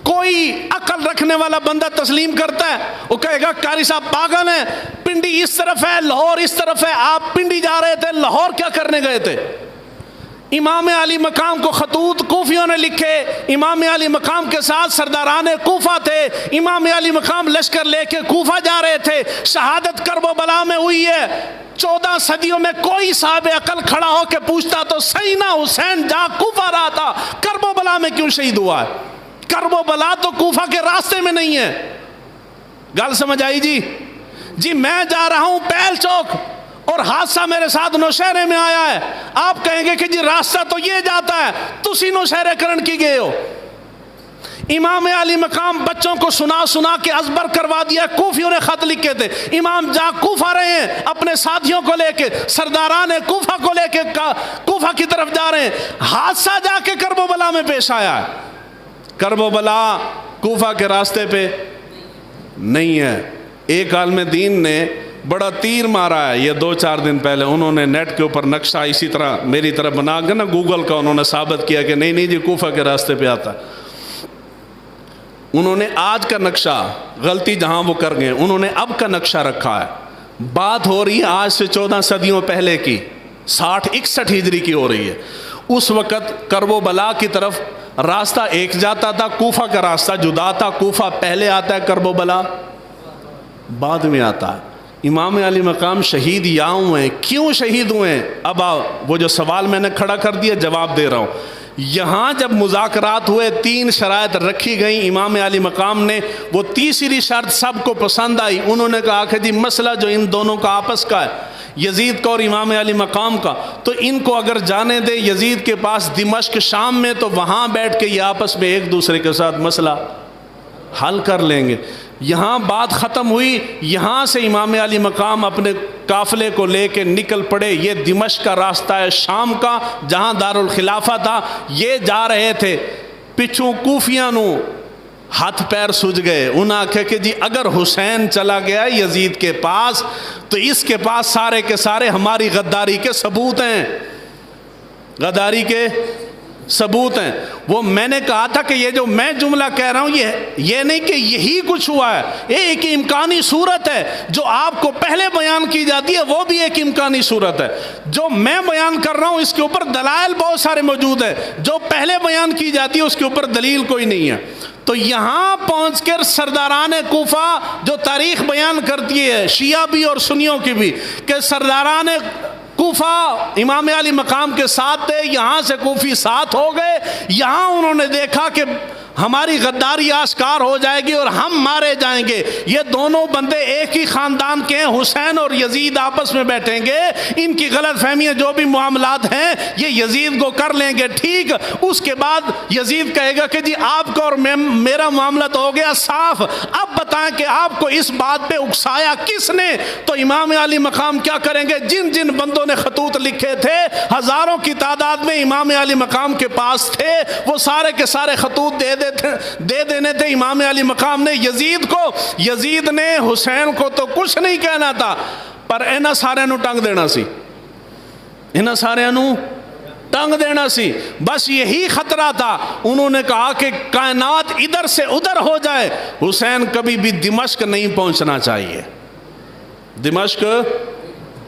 کوئی عقل رکھنے والا بندہ تسلیم کرتا ہے؟ وہ کہے گا قاری صاحب پاگل ہیں، پنڈی اس طرف ہے لاہور اس طرف ہے، آپ پنڈی جا رہے تھے، لاہور کیا کرنے گئے تھے؟ امام علی مقام کو خطوط کوفیوں نے لکھے، امام علی مقام کے ساتھ سرداران کوفہ تھے، امام علی مقام لشکر لے کے کوفہ جا رہے تھے، شہادت کرب و بلا میں ہوئی ہے۔ 14 صدیوں میں کوئی صاحب عقل کھڑا ہو کے پوچھتا تو صحیح نا حسین جا کوفہ رہا تھا، کرب و بلا میں کیوں شہید ہوا ہے؟ کرب و بلا تو کوفہ کے راستے میں نہیں ہے۔ گل سمجھ آئی جی؟ جی میں جا رہا ہوں پہل چوک اور حادثہ میرے ساتھ نوشہرے میں آیا ہے، آپ کہیں گے کہ جی راستہ تو یہ جاتا ہے، تسی نوشہرے کرن کی گئے ہو۔ امام علی مقام بچوں کو سنا کے ازبر کروا دیا، کوفیوں نے خط لکھے تھے، امام جا کوفہ رہے ہیں اپنے ساتھیوں کو لے کے، سرداران کوفہ کو لے کے کوفہ کی طرف جا رہے ہیں، حادثہ جا کے کرب و بلا میں پیش آیا ہے۔ کرب و بلا کوفہ کے راستے پہ نہیں ہے۔ ایک عالم دین نے بڑا تیر مارا ہے یہ 2-4 دن پہلے، انہوں نے نیٹ کے اوپر نقشہ اسی طرح میری طرف بنا کے نا گوگل کا انہوں نے ثابت کیا کہ نہیں جی کوفہ کے راستے پہ آتا ہے۔ انہوں نے آج کا نقشہ غلطی جہاں وہ کر گئے، انہوں نے اب کا نقشہ رکھا ہے۔ بات ہو رہی ہے آج سے 14 صدیوں پہلے کی، 60-61 ہجری کی ہو رہی ہے۔ اس وقت کرب و بلا کی طرف راستہ ایک جاتا تھا، کوفہ کا راستہ جدا تھا، کوفہ پہلے آتا ہے، کرب و بلا بعد میں آتا ہے۔ امام علی مقام شہید یہاں ہوئے ہیں، کیوں شہید ہوئے ہیں؟ اب وہ جو سوال میں نے کھڑا کر دیا جواب دے رہا ہوں۔ یہاں جب مذاکرات ہوئے 3 شرائط رکھی گئیں، امام علی مقام نے وہ تیسری شرط سب کو پسند آئی، انہوں نے کہا کہ جی مسئلہ جو ان دونوں کا آپس کا ہے، یزید کا اور امام علی مقام کا، تو ان کو اگر جانے دے یزید کے پاس دمشق شام میں، تو وہاں بیٹھ کے یہ آپس میں ایک دوسرے کے ساتھ مسئلہ حل کر لیں گے۔ یہاں بات ختم ہوئی، یہاں سے امام علی مقام اپنے قافلے کو لے کے نکل پڑے۔ یہ دمشق کا راستہ ہے شام کا، جہاں دارالخلافہ تھا، یہ جا رہے تھے۔ پچھوں کوفیاں نو ہاتھ پیر سج گئے، انہوں نے کہا کہ جی اگر حسین چلا گیا یزید کے پاس تو اس کے پاس سارے کے سارے ہماری غداری کے ثبوت ہیں، غداری کے ثبوت ہیں۔ وہ میں نے کہا تھا کہ یہ جو میں جملہ کہہ رہا ہوں یہ نہیں کہ یہی کچھ ہوا ہے، یہ ایک امکانی صورت ہے، جو آپ کو پہلے بیان کی جاتی ہے وہ بھی ایک امکانی صورت ہے۔ جو میں بیان کر رہا ہوں اس کے اوپر دلائل بہت سارے موجود ہیں، جو پہلے بیان کی جاتی ہے اس کے اوپر دلیل کوئی نہیں ہے۔ تو یہاں پہنچ کر سرداران کوفہ جو تاریخ بیان کرتی ہے شیعہ بھی اور سنیوں کی بھی کہ سرداران کوفہ امام علی مقام کے ساتھ تھے، یہاں سے کوفی ساتھ ہو گئے، یہاں انہوں نے دیکھا کہ ہماری غداری آشکار ہو جائے گی اور ہم مارے جائیں گے، یہ دونوں بندے ایک ہی خاندان کے ہیں، حسین اور یزید آپس میں بیٹھیں گے، ان کی غلط فہمیاں جو بھی معاملات ہیں یہ یزید کو کر لیں گے ٹھیک، اس کے بعد یزید کہے گا کہ جی آپ کا اور میرا معاملہ تو ہو گیا صاف، اب بتائیں کہ آپ کو اس بات پہ اکسایا کس نے؟ تو امام علی مقام کیا کریں گے؟ جن جن بندوں نے خطوط لکھے تھے، ہزاروں کی تعداد میں امام علی مقام کے پاس تھے، وہ سارے کے سارے خطوط دے دینے تھے امام علی مقام نے یزید کو۔ یزید نے حسین کو تو کچھ نہیں کہنا تھا، پر انہاں سارے نو ٹنگ دینا سی، انہاں سارے نو ٹنگ دینا سی، بس یہی خطرہ تھا۔ انہوں نے کہا کہ کائنات ادھر سے ادھر ہو جائے، حسین کبھی بھی دمشق نہیں پہنچنا چاہیے، دمشق۔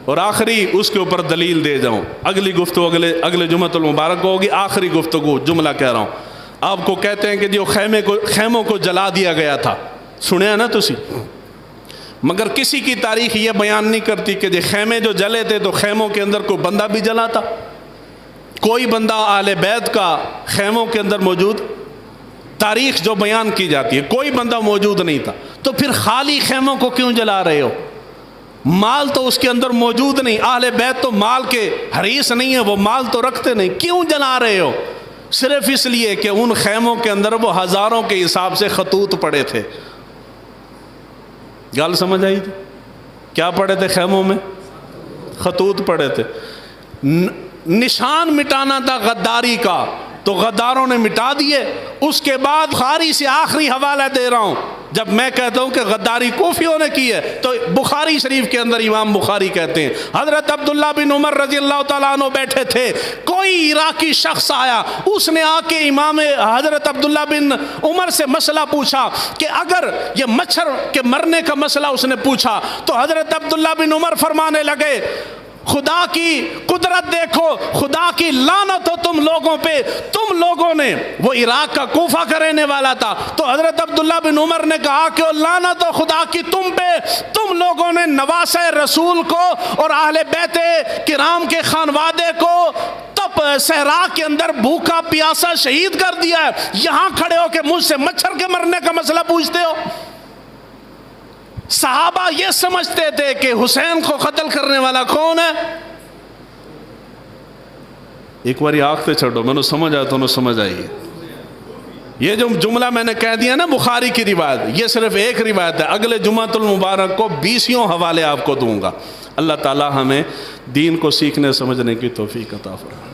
اور آخری اس کے اوپر دلیل دے جاؤں، اگلی گفتگو اگلے جمعۃ المبارک کو ہوگی، آخری گفتگو جملہ کہہ رہا ہوں۔ آپ کو کہتے ہیں کہ جو خیموں کو جلا دیا گیا تھا، سنیا نا تسی، مگر کسی کی تاریخ یہ بیان نہیں کرتی کہ جو خیمے جو جلے تھے تو خیموں کے اندر کوئی بندہ بھی جلا تھا، کوئی بندہ اہل بیت کا خیموں کے اندر موجود، تاریخ جو بیان کی جاتی ہے کوئی بندہ موجود نہیں تھا، تو پھر خالی خیموں کو کیوں جلا رہے ہو؟ مال تو اس کے اندر موجود نہیں، اہل بیت تو مال کے حریص نہیں ہے، وہ مال تو رکھتے نہیں، کیوں جلا رہے ہو؟ صرف اس لیے کہ ان خیموں کے اندر وہ ہزاروں کے حساب سے خطوط پڑے تھے۔ گل سمجھ آئی تھی؟ کیا پڑے تھے خیموں میں؟ خطوط پڑے تھے۔ نشان مٹانا تھا غداری کا، تو غداروں نے مٹا دیے۔ اس کے بعد بخاری سے آخری حوالہ دے رہا ہوں، جب میں کہتا ہوں کہ غداری کوفیوں نے کی ہے تو بخاری شریف کے اندر امام بخاری کہتے ہیں حضرت عبداللہ بن عمر رضی اللہ تعالیٰ عنہ بیٹھے تھے، کوئی عراقی شخص آیا، اس نے آ کے امام حضرت عبداللہ بن عمر سے مسئلہ پوچھا کہ اگر یہ مچھر کے مرنے کا مسئلہ اس نے پوچھا، تو حضرت عبداللہ بن عمر فرمانے لگے خدا کی قدرت دیکھو، خدا کی لعنت ہو تم لوگوں پہ، تم لوگوں نے، وہ عراق کا کوفہ کا رہنے والا تھا، تو حضرت عبداللہ بن عمر نے کہا کہ لعنت ہو خدا کی تم پہ، تم لوگوں نے نواسہ رسول کو اور اہل بیت کرام کے خانوادے کو تب صحرا کے اندر بھوکا پیاسا شہید کر دیا ہے، یہاں کھڑے ہو کے مجھ سے مچھر کے مرنے کا مسئلہ پوچھتے ہو؟ صحابہ یہ سمجھتے تھے کہ حسین کو قتل کرنے والا کون ہے؟ ایک باری آنکھتے چھڑو، میں نے سمجھ آیا تو انہوں سمجھ آئی۔ یہ جو جملہ میں نے کہہ دیا نا بخاری کی روایت، یہ صرف ایک روایت ہے، اگلے جمعۃ المبارک کو 20 حوالے آپ کو دوں گا۔ اللہ تعالی ہمیں دین کو سیکھنے سمجھنے کی توفیق عطا فرمائے۔